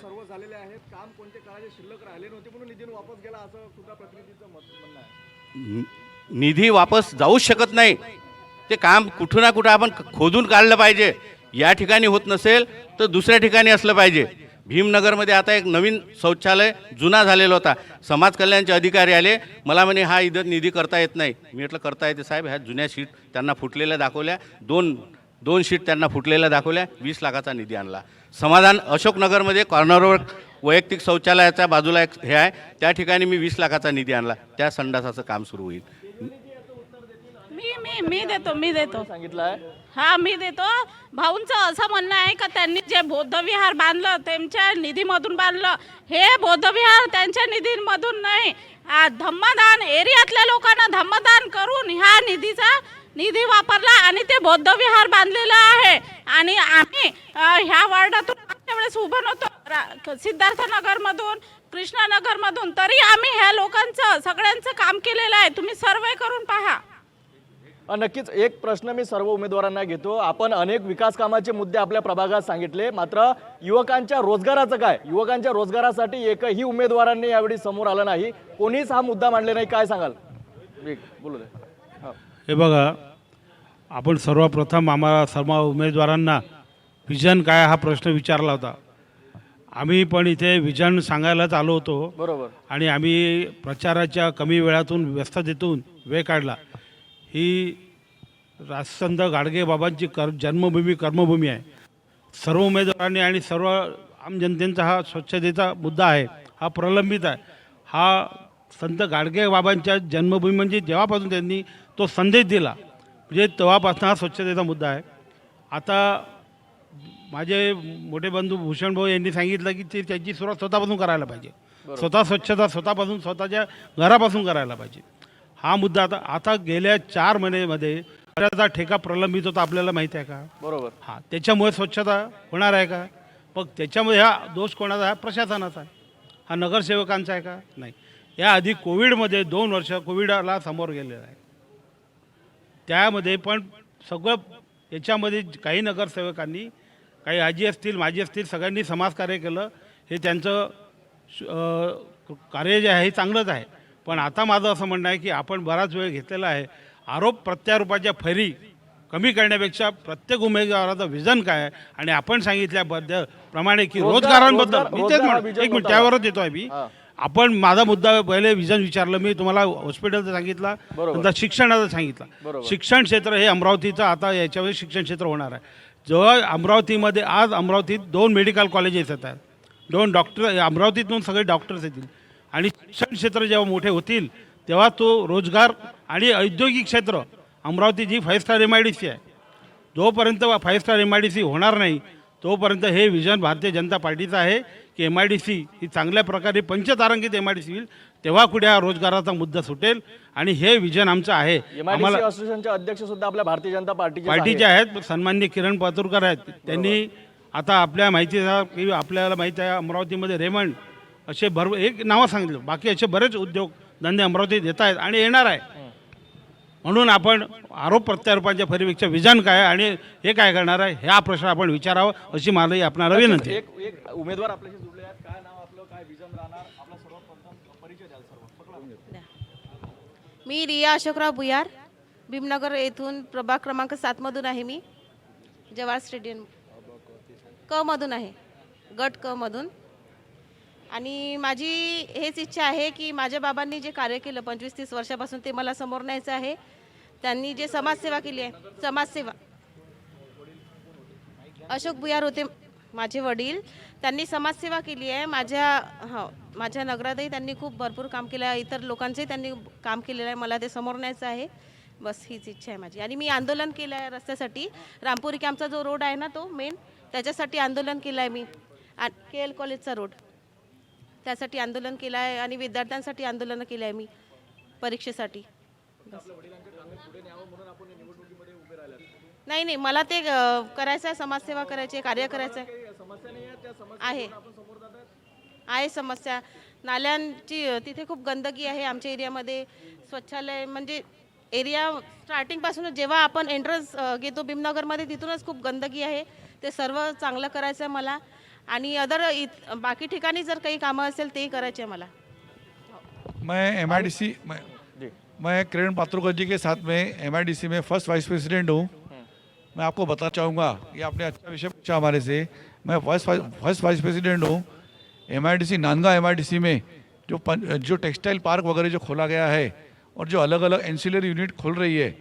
[SPEAKER 14] निधी वापस जाऊच शकत नाही. ते काम कुठं ना कुठं आपण खोदून काढलं पाहिजे. या ठिकाणी होत नसेल तर दुसऱ्या ठिकाणी असलं पाहिजे. भीमनगरमध्ये आता एक नवीन शौचालय जुना झालेला होता. समाज कल्याणचे अधिकारी आले, मला म्हणे हा इथं निधी करता येत नाही. मी म्हटलं करता येते साहेब. ह्या जुन्या शीट त्यांना फुटलेल्या दाखवल्या, दोन शीट त्यांना फुटलेल्या दाखवल्या, 20 लाखाचा निधी आणला. समाधान अशोकनगरमध्ये कॉर्नरवर वैयक्तिक शौचालयाच्या बाजूला एक हे आहे, त्या ठिकाणी मी 20 लाखाचा निधी आणला. त्या संडासाचं काम सुरू होईल.
[SPEAKER 6] मी देतो
[SPEAKER 1] सांगितलं आहे.
[SPEAKER 6] हा मी देतो. भाऊंचं असं म्हणणं आहे का त्यांनी जे बौद्धविहार बांधलं त्यांच्या निधीमधून बांधलं. हे बौद्धविहार त्यांच्या निधीमधून नाही, धम्मदान एरियातल्या लोकांना धम्मदान करून ह्या निधी वापरला आणि ते बौद्धविहार बांधलेलं आहे. आणि आम्ही ह्या वार्डातून मागच्या वेळेस उभं नव्हतो, सिद्धार्थनगरमधून कृष्णानगरमधून, तरी आम्ही ह्या लोकांचं सगळ्यांचं काम केलेलं आहे. तुम्ही सर्वे करून पहा.
[SPEAKER 1] नक्कीच एक प्रश्न मी सर्व उमेदवारांना घेतो. आपण अनेक विकास कामाचे मुद्दे आपल्या प्रभागात सांगितले, मात्र युवकांच्या रोजगाराचं काय? युवकांच्या रोजगारासाठी एकही उमेदवारांनी यावेळी समोर आलं नाही, कोणीच हा मुद्दा मांडले नाही. काय सांगाल? बोलू दे.
[SPEAKER 2] हे बघा, आपण सर्वप्रथम आम्हाला सर्व उमेदवारांना विजन काय हा प्रश्न विचारला होता. आम्ही पण इथे विजन सांगायलाच आलो होतो.
[SPEAKER 1] बरोबर.
[SPEAKER 2] आणि आम्ही प्रचाराच्या कमी वेळातून व्यस्ततेतून वेळ काढला. ही राजसंत गाडगे बाबांची जन्मभूमी कर्मभूमी आहे. सर्व उमेदवारांनी आणि सर्व आम जनतेचा हा स्वच्छतेचा मुद्दा आहे, हा प्रलंबित आहे. हा संत गाडगे बाबांच्या जन्मभूमी म्हणजे जेव्हापासून त्यांनी तो संदेश दिला म्हणजे तेव्हापासून हा स्वच्छतेचा मुद्दा आहे. आता माझे मोठे बंधू भूषण भाऊ यांनी सांगितलं की ते त्याची सुरुवात स्वतःपासून करायला पाहिजे. स्वतः स्वच्छता स्वतःपासून स्वतःच्या घरापासून करायला पाहिजे. हा मुद्दा आता गेल्या 4 महिन्यामध्ये त्याचा ठेका प्रलंबित होता, आपल्याला माहिती आहे का?
[SPEAKER 1] बरोबर.
[SPEAKER 2] हां, त्याच्यामुळे स्वच्छता होणार आहे का? मग त्याच्यामध्ये हा दोष कोणाचा आहे? प्रशासनाचा आहे. हा नगरसेवकांचा आहे का? नाही. याआधी कोविडमध्ये 2 वर्ष कोविडला समोर गेलेलं आहे. त्यामध्ये पण सगळं याच्यामध्ये काही नगरसेवकांनी, काही आजी असतील माजी असतील, सगळ्यांनी समाजकार्य केलं. हे त्यांचं कार्य जे आहे हे चांगलंच आहे. पण आता माझं असं म्हणणं आहे की आपण बराच वेळ घेतलेला आहे. आरोप प्रत्यारोपाच्या फैरी कमी करण्यापेक्षा प्रत्येक उमेदवाराचं विजन काय आहे आणि आपण सांगितल्याबद्दल प्रमाणे की रोजगारांबद्दल मी तेच म्हणतो. एक मिनिट, त्यावरच येतो आहे मी. आपण माझा मुद्दा पहिले विजन विचारलं मी तुम्हाला, हॉस्पिटलचं सांगितलं, नंतर शिक्षणाचं सांगितलं. शिक्षण क्षेत्र हे अमरावतीचं आता याच्यामध्ये शिक्षण क्षेत्र होणार आहे. जेव्हा अमरावतीमध्ये आज अमरावतीत 2 मेडिकल कॉलेजेस येतात, 2 डॉक्टर अमरावतीतून सगळे डॉक्टर्स येतील आणि शिक्षण क्षेत्र जेव्हा मोठे होतील तेव्हा तो रोजगार आणि औद्योगिक क्षेत्र अमरावती जी 5 स्टार MIDC आहे, जोपर्यंत 5 स्टार MIDC होणार नाही तोपर्यंत हे विजन भारतीय जनता पार्टीचं आहे की MIDC ही चांगल्या प्रकारे पंचतारांकित MIDC होईल, तेव्हा कुठे हा रोजगाराचा मुद्दा सुटेल. आणि हे विजन आमचं आहे.
[SPEAKER 1] आम्हाला असोसिएशनचे अध्यक्ष सुद्धा आपल्या भारतीय जनता
[SPEAKER 2] पार्टीचे आहेत, सन्माननीय किरण पातुरकर आहेत. त्यांनी आता आपल्या माहितीचा की आपल्याला माहिती आहे अमरावतीमध्ये रेमंड असे एक नावं सांगितलं, बाकी असे बरेच उद्योग धंदे अमरावतीत येत आहेत आणि येणार आहे. म्हणून आपण आरोप प्रत्यारोपांच्या फरीपेक्षा विजन काय आणि हे काय करणार आहे हा प्रश्न आपण विचारावा अशी मलाही आपणाला विनंती.
[SPEAKER 1] एक उमेदवार आपल्याशी जुळले आहेत. काय नाव आपलं, काय विजन राहणार? आपला सर्वप्रथम परिचय द्याल सर्व.
[SPEAKER 12] मी रिया अशोकराव भुयार, भीमनगर येथून प्रभाग क्रमांक 7 मधून आहे. मी जवाहर स्टेडियम क मधून आहे, गट क मधून. आणि माझी हेच इच्छा आहे की माझ्या बाबांनी जे कार्य केलं 25-30 वर्षापासून ते मला समोर न्यायचं आहे. त्यांनी जे समाजसेवा केली आहे, समाजसेवा, अशोक भुयार होते माझे वडील, त्यांनी समाजसेवा केली आहे. माझ्या नगरातही त्यांनी खूप भरपूर काम केलं आहे, इतर लोकांचंही त्यांनी काम केलेलं आहे. मला ते समोर न्यायचं आहे, बस हीच इच्छा आहे माझी. आणि मी आंदोलन केलं आहे रस्त्यासाठी, रामपुरी कॅम्पचा जो रोड आहे ना तो मेन, त्याच्यासाठी आंदोलन केलं आहे मी. KL कॉलेजचा रोड, त्यासाठी आंदोलन केलं आहे. आणि विद्यार्थ्यांसाठी आंदोलन केलं आहे मी परीक्षेसाठी. नाही, मला ते करायचं आहे, समाजसेवा करायची आहे, कार्य करायचं आहे समस्या. नाल्यांची तिथे खूप गंदगी आहे आमच्या एरियामध्ये. स्वच्छालय म्हणजे एरिया स्टार्टिंगपासूनच जेव्हा आपण एंट्रन्स घेतो भीमनगरमध्ये तिथूनच खूप गंदगी आहे. ते सर्व चांगलं करायचं आहे मला. आणि बाकी ठिकाणी जर काही कामं असेल तेही करायचे मला.
[SPEAKER 3] मैं MIDC मैं किरण पात्रुकर जी के साथ में MIDC में फर्स्ट वाइस प्रेसिडेंट हूँ. मैं आपको बताना चाहूँगा, ये आपने अच्छा विषय पूछा हमारे से. मैं फर्स्ट वाइस प्रेसिडेंट हूँ MIDC नांदगांव MIDC में. जो टेक्सटाइल पार्क वगैरह जो खोला गया है और जो अलग अलग एंसिलरी यूनिट खोल रही है,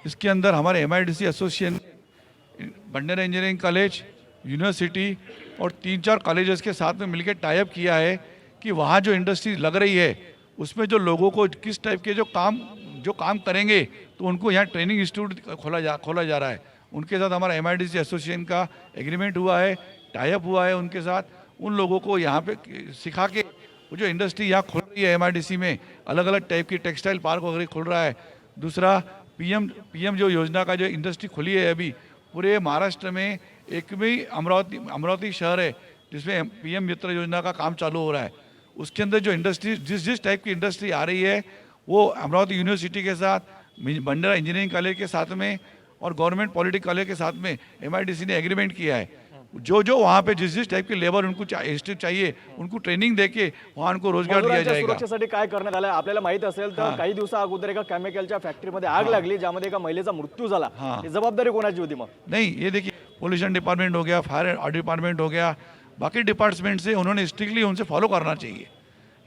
[SPEAKER 3] इसके अंदर हमारे MIDC association, Bhandara engineering college, university और 3-4 कॉलेजेस के साथ में मिलकर टाइप किया है कि वहाँ जो इंडस्ट्री लग रही है उसमें जो लोगों को किस टाइप के जो काम करेंगे तो उनको यहाँ ट्रेनिंग इंस्टीट्यूट खोला जा रहा है. उनके साथ हमारा MIDC एसोसिएशन का एग्रीमेंट हुआ है, टाइप हुआ है उनके साथ. उन लोगों को यहाँ पे सिखा के वो जो इंडस्ट्री यहाँ खोल रही है MIDC में, अलग अलग टाइप की टेक्सटाइल पार्क वगैरह खोल रहा है. दूसरा PM जो योजना का जो इंडस्ट्री खुली है अभी पूरे महाराष्ट्र में, एक भी अमरावती शहर है जिसमें PM मित्र योजना का काम चालू हो रहा है. उसके अंदर जो इंडस्ट्री जिस टाइप की इंडस्ट्री आ रही है वो अमरावती यूनिवर्सिटी के साथ, भंडारा इंजीनियरिंग कॉलेज के साथ में और गवर्नमेंट पॉलिटेक्निक कॉलेज के साथ में MIDC ने एग्रीमेंट किया है। जो वहाँ पे जिस टाइप की लेबर उनको चाहिए उनको ट्रेनिंग देके वहाँ उनको रोजगार दिया
[SPEAKER 1] मजुरांच्या
[SPEAKER 3] जाएगा।
[SPEAKER 1] सुरक्षेसाठी काय करण्यात आलं आपल्याला माहित असेल तर काही दिवसा अगोदर एका केमिकलच्या फॅक्टरीमध्ये आग लागली ज्यामध्ये एका महिलेचा मृत्यू झाला। ही जबाबदारी कोणाची होती मग?
[SPEAKER 3] नहीं, ये देखिए पोल्यूशन डिपार्टमेंट हो गया, फायर ऑडिट डिपार्टमेंट हो गया, बाकी डिपार्टमेंट से उन्होंने स्ट्रिक्टली उनसे फॉलो करना चाहिए।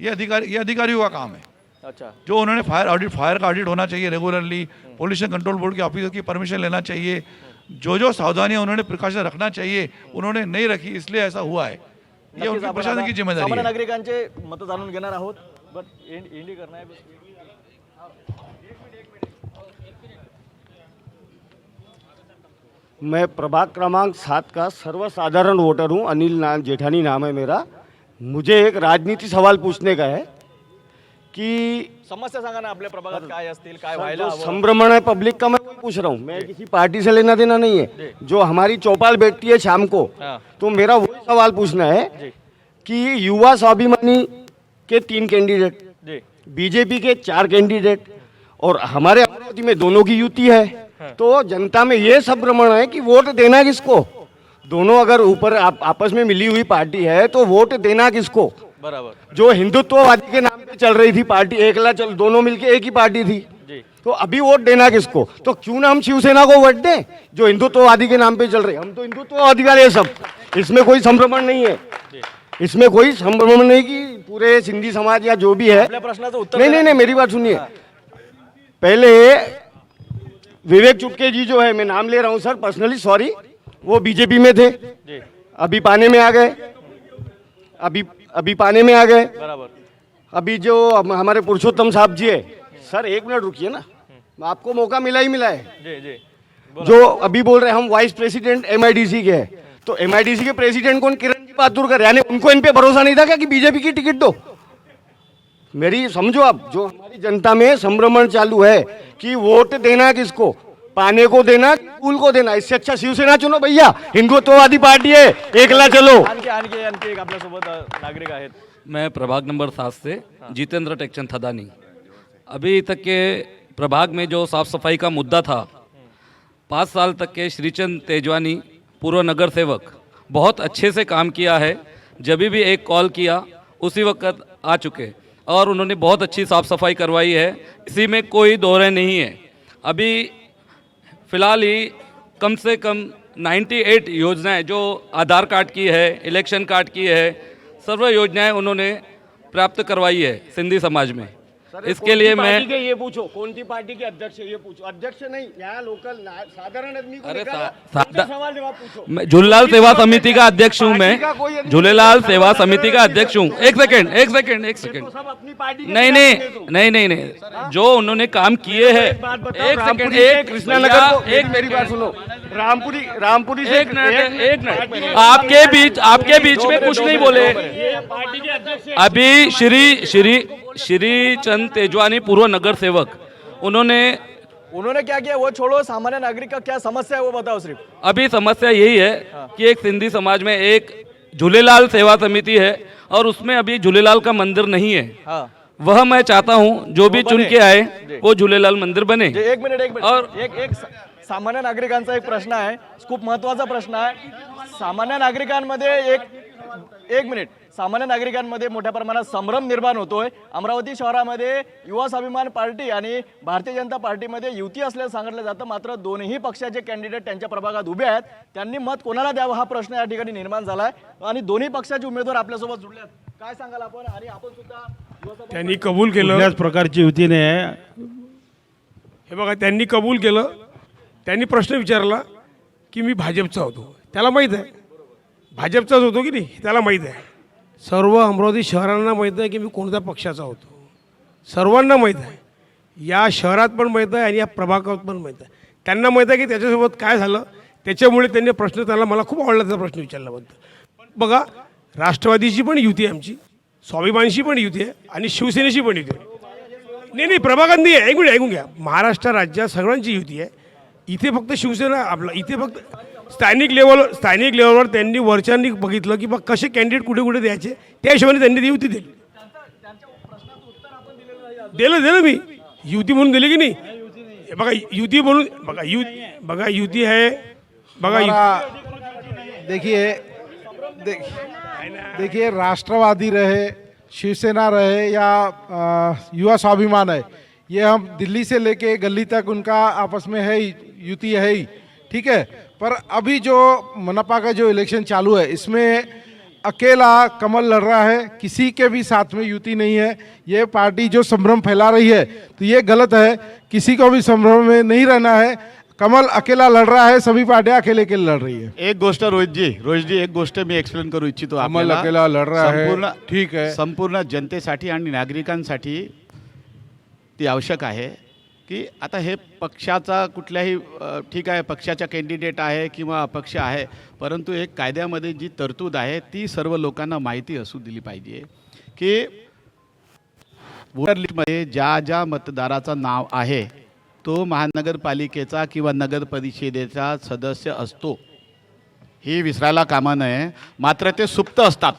[SPEAKER 3] ये अधिकारियों का काम है।
[SPEAKER 1] अच्छा,
[SPEAKER 3] जो उन्होंने फायर का ऑडिट होना चाहिए रेगुलरली, पोल्यूशन कंट्रोल बोर्ड के ऑफिसर की परमिशन लेना चाहिए, जो सावधानियां उन्होंने प्रिकॉशन रखना चाहिए उन्होंने नहीं रखी, इसलिए ऐसा हुआ है। ये
[SPEAKER 1] नक्कीच
[SPEAKER 3] उनकी
[SPEAKER 1] आपण
[SPEAKER 3] प्रशासन
[SPEAKER 1] आता
[SPEAKER 3] की जिम्मेदारी
[SPEAKER 1] सामान्य
[SPEAKER 3] है।
[SPEAKER 1] नागरिकांचे मत जाणून घेणार आहोत। बट एंडी करना है बस।
[SPEAKER 18] मैं प्रभाग क्रमांक 7 का सर्वसाधारण वोटर हूँ। अनिल जेठानी नाम है मेरा। मुझे एक राजनीति सवाल पूछने का है कि
[SPEAKER 1] समस्या सांगा ना आपल्या प्रभागात काय असतील, काय व्हायला
[SPEAKER 18] जो
[SPEAKER 1] हवं?
[SPEAKER 18] संभ्रमण है पब्लिक का, मैं वही पूछ रहा हूँ। मैं किसी पार्टी से लेना देना नहीं है। जो हमारी चौपाल बैठती है शाम को, तो मेरा वही सवाल पूछना है कि युवा स्वाभिमानी के 3 कैंडिडेट, बीजेपी के 4 कैंडिडेट और हमारे अमरावती में दोनों की युति है, तो जनता में ये संभ्रमण है कि वोट देना किसको? दोनों अगर ऊपर आपस में मिली हुई पार्टी है तो वोट देना किसको?
[SPEAKER 1] बराबर।
[SPEAKER 18] जो हिंदुत्ववादी के नाम पे चल रही थी पार्टी, एकला चल, दोनों मिलके एक ही पार्टी थी, तो अभी वोट देना किसको? तो क्यों ना हम शिवसेना को वोट दें जो हिंदुत्ववादी के नाम पे चल रही। हम तो हिंदुत्ववादी वाले हैं सब, इसमें कोई संभ्रमण नहीं है। इसमें कोई संभ्रमण नहीं कि पूरे सिंधी समाज या जो भी है।
[SPEAKER 1] आपल्या प्रश्नाचं उत्तर
[SPEAKER 18] नहीं, मेरी बात सुनिए। पहले विवेक चुटके जी जो है, मैं नाम ले रहा हूँ सर, पर्सनली सॉरी, वो बीजेपी में थे, अभी पाने में आ गए, अभी पाने में आ गए।
[SPEAKER 1] बराबर।
[SPEAKER 18] अभी जो हमारे पुरुषोत्तम साहब जी है, सर 1 मिनट रुकिए ना, आपको मौका मिला ही मिला है।
[SPEAKER 1] जी।
[SPEAKER 18] जो अभी बोल रहे हैं हम वाइस प्रेसिडेंट MIDC के हैं, तो MIDC के प्रेसिडेंट कौन? किरण जी पातुरकर। यानी उनको इन पे भरोसा नहीं था क्या कि बीजेपी की टिकट दो? मेरी समझो आप, जो हमारी जनता में संभ्रमण चालू है कि वोट देना किसको, पाने को देना, फूल को देना, इससे अच्छा शिवसेना चुनो भैया, हिंदुत्ववादी पार्टी है, एकला चलो।
[SPEAKER 1] आणखी एक आपल्यासोबत नागरिक आहेत।
[SPEAKER 19] मैं प्रभाग नंबर 7 से जितेंद्र टेक्चन थदानी। अभी तक के प्रभाग में जो साफ़ सफाई का मुद्दा था, 5 साल तक के श्रीचंद तेजवानी पूर्व नगर सेवक बहुत अच्छे से काम किया है। जब भी एक कॉल किया उसी वक्त आ चुके और उन्होंने बहुत अच्छी साफ़ सफाई करवाई है, इसी में कोई दो राय नहीं है। अभी फ़िलहाल ही कम से कम 98 योजनाएं जो आधार कार्ड की है, इलेक्शन कार्ड की है, सर्व योजनाएं उन्होंने प्राप्त करवाई है सिंधी समाज में। इसके लिए मैं
[SPEAKER 18] ये पूछो कौन सी पार्टी के अध्यक्ष है, ये पूछो। अध्यक्ष नहीं, यहाँ लोकल साधारण आदमी को सवाल जवाब पूछो।
[SPEAKER 19] मैं झूलेलाल सेवा समिति का अध्यक्ष हूँ। मैं झूलेलाल सेवा समिति का अध्यक्ष हूँ। एक सेकंड नहीं, जो उन्होंने काम किए हैं, एक सेकंड, एक
[SPEAKER 18] कृष्णानगर, एक मेरी बात सुनो, रामपुरी से
[SPEAKER 19] एक मिनट, आपके बीच में कुछ नहीं बोले। अभी श्री चंद तेजवानी पूर्व नगर सेवक, उन्होंने
[SPEAKER 1] क्या किया वो छोड़ो, सामान्य नागरिक का क्या समस्या है वो बताओ सिर्फ।
[SPEAKER 19] अभी समस्या यही है कि एक सिंधी समाज में एक झूलेलाल सेवा समिति है और उसमें अभी झूलेलाल का मंदिर नहीं है। वह मैं चाहता हूं जो भी चुन के आए वो झूलेलाल मंदिर बने।
[SPEAKER 1] एक मिनिट और एक सामान्य नागरिकांचा एक प्रश्न आहे, खूप महत्त्वाचा प्रश्न आहे। सामान्य नागरिकांमध्ये एक मिनिट, सामान्य नागरिकांमध्ये मोठ्या प्रमाणात संभ्रम निर्माण होतोय। अमरावती शहरामध्ये युवा स्वाभिमान पार्टी आणि भारतीय जनता पार्टीमध्ये युती असल्याचं सांगितलं जातं, मात्र दोन्ही पक्षाचे कॅन्डिडेट त्यांच्या प्रभागात उभे आहेत। त्यांनी मत कोणाला द्यावं हा प्रश्न या ठिकाणी निर्माण झालाय आणि दोन्ही पक्षाचे उमेदवार आपल्यासोबत जुळले आहेत। काय सांगाल आपण? आणि आपण सुद्धा
[SPEAKER 15] त्यांनी कबूल केलं,
[SPEAKER 2] कुठल्याच प्रकारची युती नाही आहे।
[SPEAKER 15] हे बघा, त्यांनी कबूल केलं, त्यांनी प्रश्न विचारला की मी भाजपचा होतो, त्याला माहीत आहे भाजपचाच होतो की नाही, त्याला माहीत आहे। सर्व अमरावती शहरांना माहीत आहे की मी कोणत्या पक्षाचा होतो, सर्वांना माहीत आहे, या शहरात पण माहीत आहे आणि या प्रभागात पण माहीत आहे। त्यांना माहीत आहे की त्याच्यासोबत काय झालं, त्याच्यामुळे त्यांनी प्रश्न, त्याला मला खूप आवडला त्याचा प्रश्न विचारल्याबद्दल। बघा, राष्ट्रवादीची पण युती आहे, आमची स्वाभिमानशी पण युती आहे आणि शिवसेनेशी पण युती आहे। नाही, प्रभागात नाही आहे, एक मिनिट ऐकून घ्या, महाराष्ट्र राज्यात सगळ्यांची युती आहे। इथे फक्त शिवसेना आपला, इथे फक्त स्थानिक लेवलवर त्यांनी वरच्यांनी बघितलं की बघ कसे कॅन्डिडेट कुठे कुठे द्यायचे, त्या हिशोबाने त्यांनी ती युती दिली। दिलं मी युती म्हणून दिली की नाही. हे बघा युती म्हणून बघा युती आहे बघा
[SPEAKER 7] देखिए देखिए राष्ट्रवादी रहे, शिवसेना रहे या युवा स्वाभिमान है, ये हम दिल्ली से लेके गली तक उनका आपस में है ही, युति है ही, ठीक है. पर अभी जो मनपा का जो इलेक्शन चालू है इसमें अकेला कमल लड़ रहा है, किसी के भी साथ में युति नहीं है. ये पार्टी जो संभ्रम फैला रही है तो ये गलत है. किसी को भी संभ्रम में नहीं रहना है. कमल अकेला लड़ रहा है, सभी पार्टियां अकेले के लड़ रही है.
[SPEAKER 14] एक गोष्ट रोहित जी एक गोष्ट मी एक्सप्लेन करू इच्छितो.
[SPEAKER 8] कमल अकेला लढ रहा है, ठीक है.
[SPEAKER 14] संपूर्ण जनतेसाठी आणि नागरिकांसाठी ती आवश्यक आहे की आता हे पक्षाचा कुठल्याही ठीक आहे, पक्षाचा कॅन्डिडेट आहे किंवा अपक्ष आहे, परंतु एक कायद्यामध्ये जी तरतूद आहे ती सर्व लोकांना माहिती असू दिली पाहिजे की वोटर लिस्टमध्ये ज्या मतदाराचं नाव आहे तो महानगरपालिकेचा किंवा नगर परिषदेचा सदस्य असतो, ही विसरायला कामा नये. मात्र ते सुप्त असतात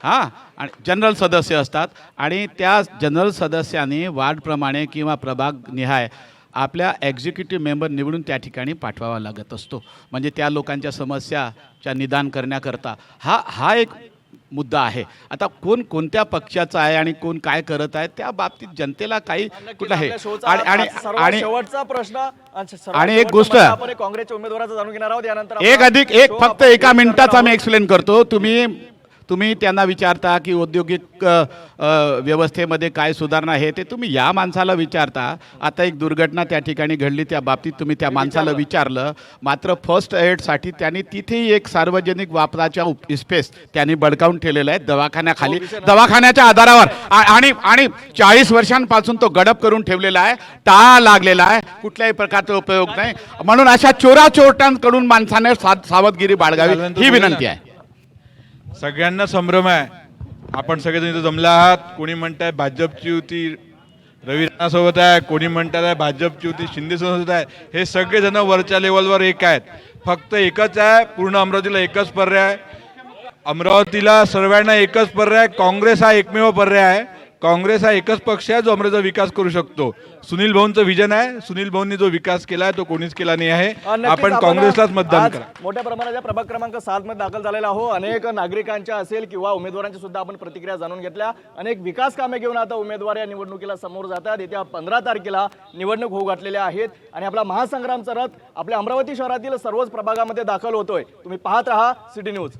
[SPEAKER 14] हां, आणि जनरल सदस्य असतात आणि त्या जनरल सदस्यांनी वार्डप्रमाणे किंवा प्रभागनिहाय आपल्या एक्झिक्युटिव्ह मेंबर निवडून त्या ठिकाणी पाठवावा लागत असतो. म्हणजे त्या लोकांच्या समस्याच्या निदान करण्याकरता हा एक मुद्दा आहे. आता कोण कोणत्या पक्षाचा आहे आणि कोण काय करत आहे त्या बाबतीत जनतेला काही कुठं आहे. आणि
[SPEAKER 1] शेवटचा प्रश्न
[SPEAKER 14] आणि एक गोष्ट
[SPEAKER 1] आपण काँग्रेसच्या उमेदवाराचा जाणून घेणार आहोत. यानंतर
[SPEAKER 14] एक फक्त एका मिनिटाचा मी एक्सप्लेन करतो. तुम्ही त्यांना विचारता की औद्योगिक व्यवस्थेमध्ये काय सुधारणा आहे ते तुम्ही या माणसाला विचारता. आता एक दुर्घटना त्या ठिकाणी घडली, त्या बाबतीत तुम्ही त्या माणसाला विचारलं. मात्र फर्स्ट एडसाठी त्यांनी तिथेही एक सार्वजनिक वापराच्या स्पेस त्यांनी बडकावून ठेवलेला आहे दवाखान्याखाली, दवाखान्याच्या आधारावर. आणि 40 वर्षांपासून तो गडप करून ठेवलेला आहे, टाळा लागलेला आहे, कुठल्याही प्रकारचा उपयोग नाही. म्हणून अशा चोराचोरट्यांकडून माणसाने सावधगिरी बाळगावी ही विनंती आहे.
[SPEAKER 11] सगळ्यांना संभ्रम आहे. आपण सगळेजण इथं जमला आहात. कोणी म्हणताय भाजपची युती रवी राणासोबत आहे, कोणी म्हणतात भाजपची युती शिंदेसोबत आहे. हे सगळेजण वरच्या लेवलवर एक आहेत. फक्त एकच आहे, पूर्ण अमरावतीला एकच पर्याय. अमरावतीला सर्वांना एकच पर्याय. काँग्रेस हा एकमेव पर्याय आहे. काँग्रेस हा एकच पक्ष आहे जो अमरावतीचा विकास करू शकतो. सुनील भाऊंचं विजन आहे. सुनील भाऊंनी जो विकास केला आहे तो कोणीच केला नाही आहे. आपण काँग्रेसलाच मतदान करा.
[SPEAKER 1] मोठ्या प्रमाणाच्या प्रभाग क्रमांक 7 मध्ये दाखल झालेला आहो. अनेक नागरिकांच्या असेल किंवा उमेदवारांच्या सुद्धा आपण प्रतिक्रिया जाणून घेतल्या. अनेक विकास कामे घेऊन आता उमेदवार या निवडणुकीला समोर जातात. येत्या 15 तारखेला निवडणूक होऊ घातलेल्या आहेत आणि आपला महासंग्रामचा रथ आपल्या अमरावती शहरातील सर्वच प्रभागामध्ये दाखल होतोय. तुम्ही पाहत राहा सिटी न्यूज.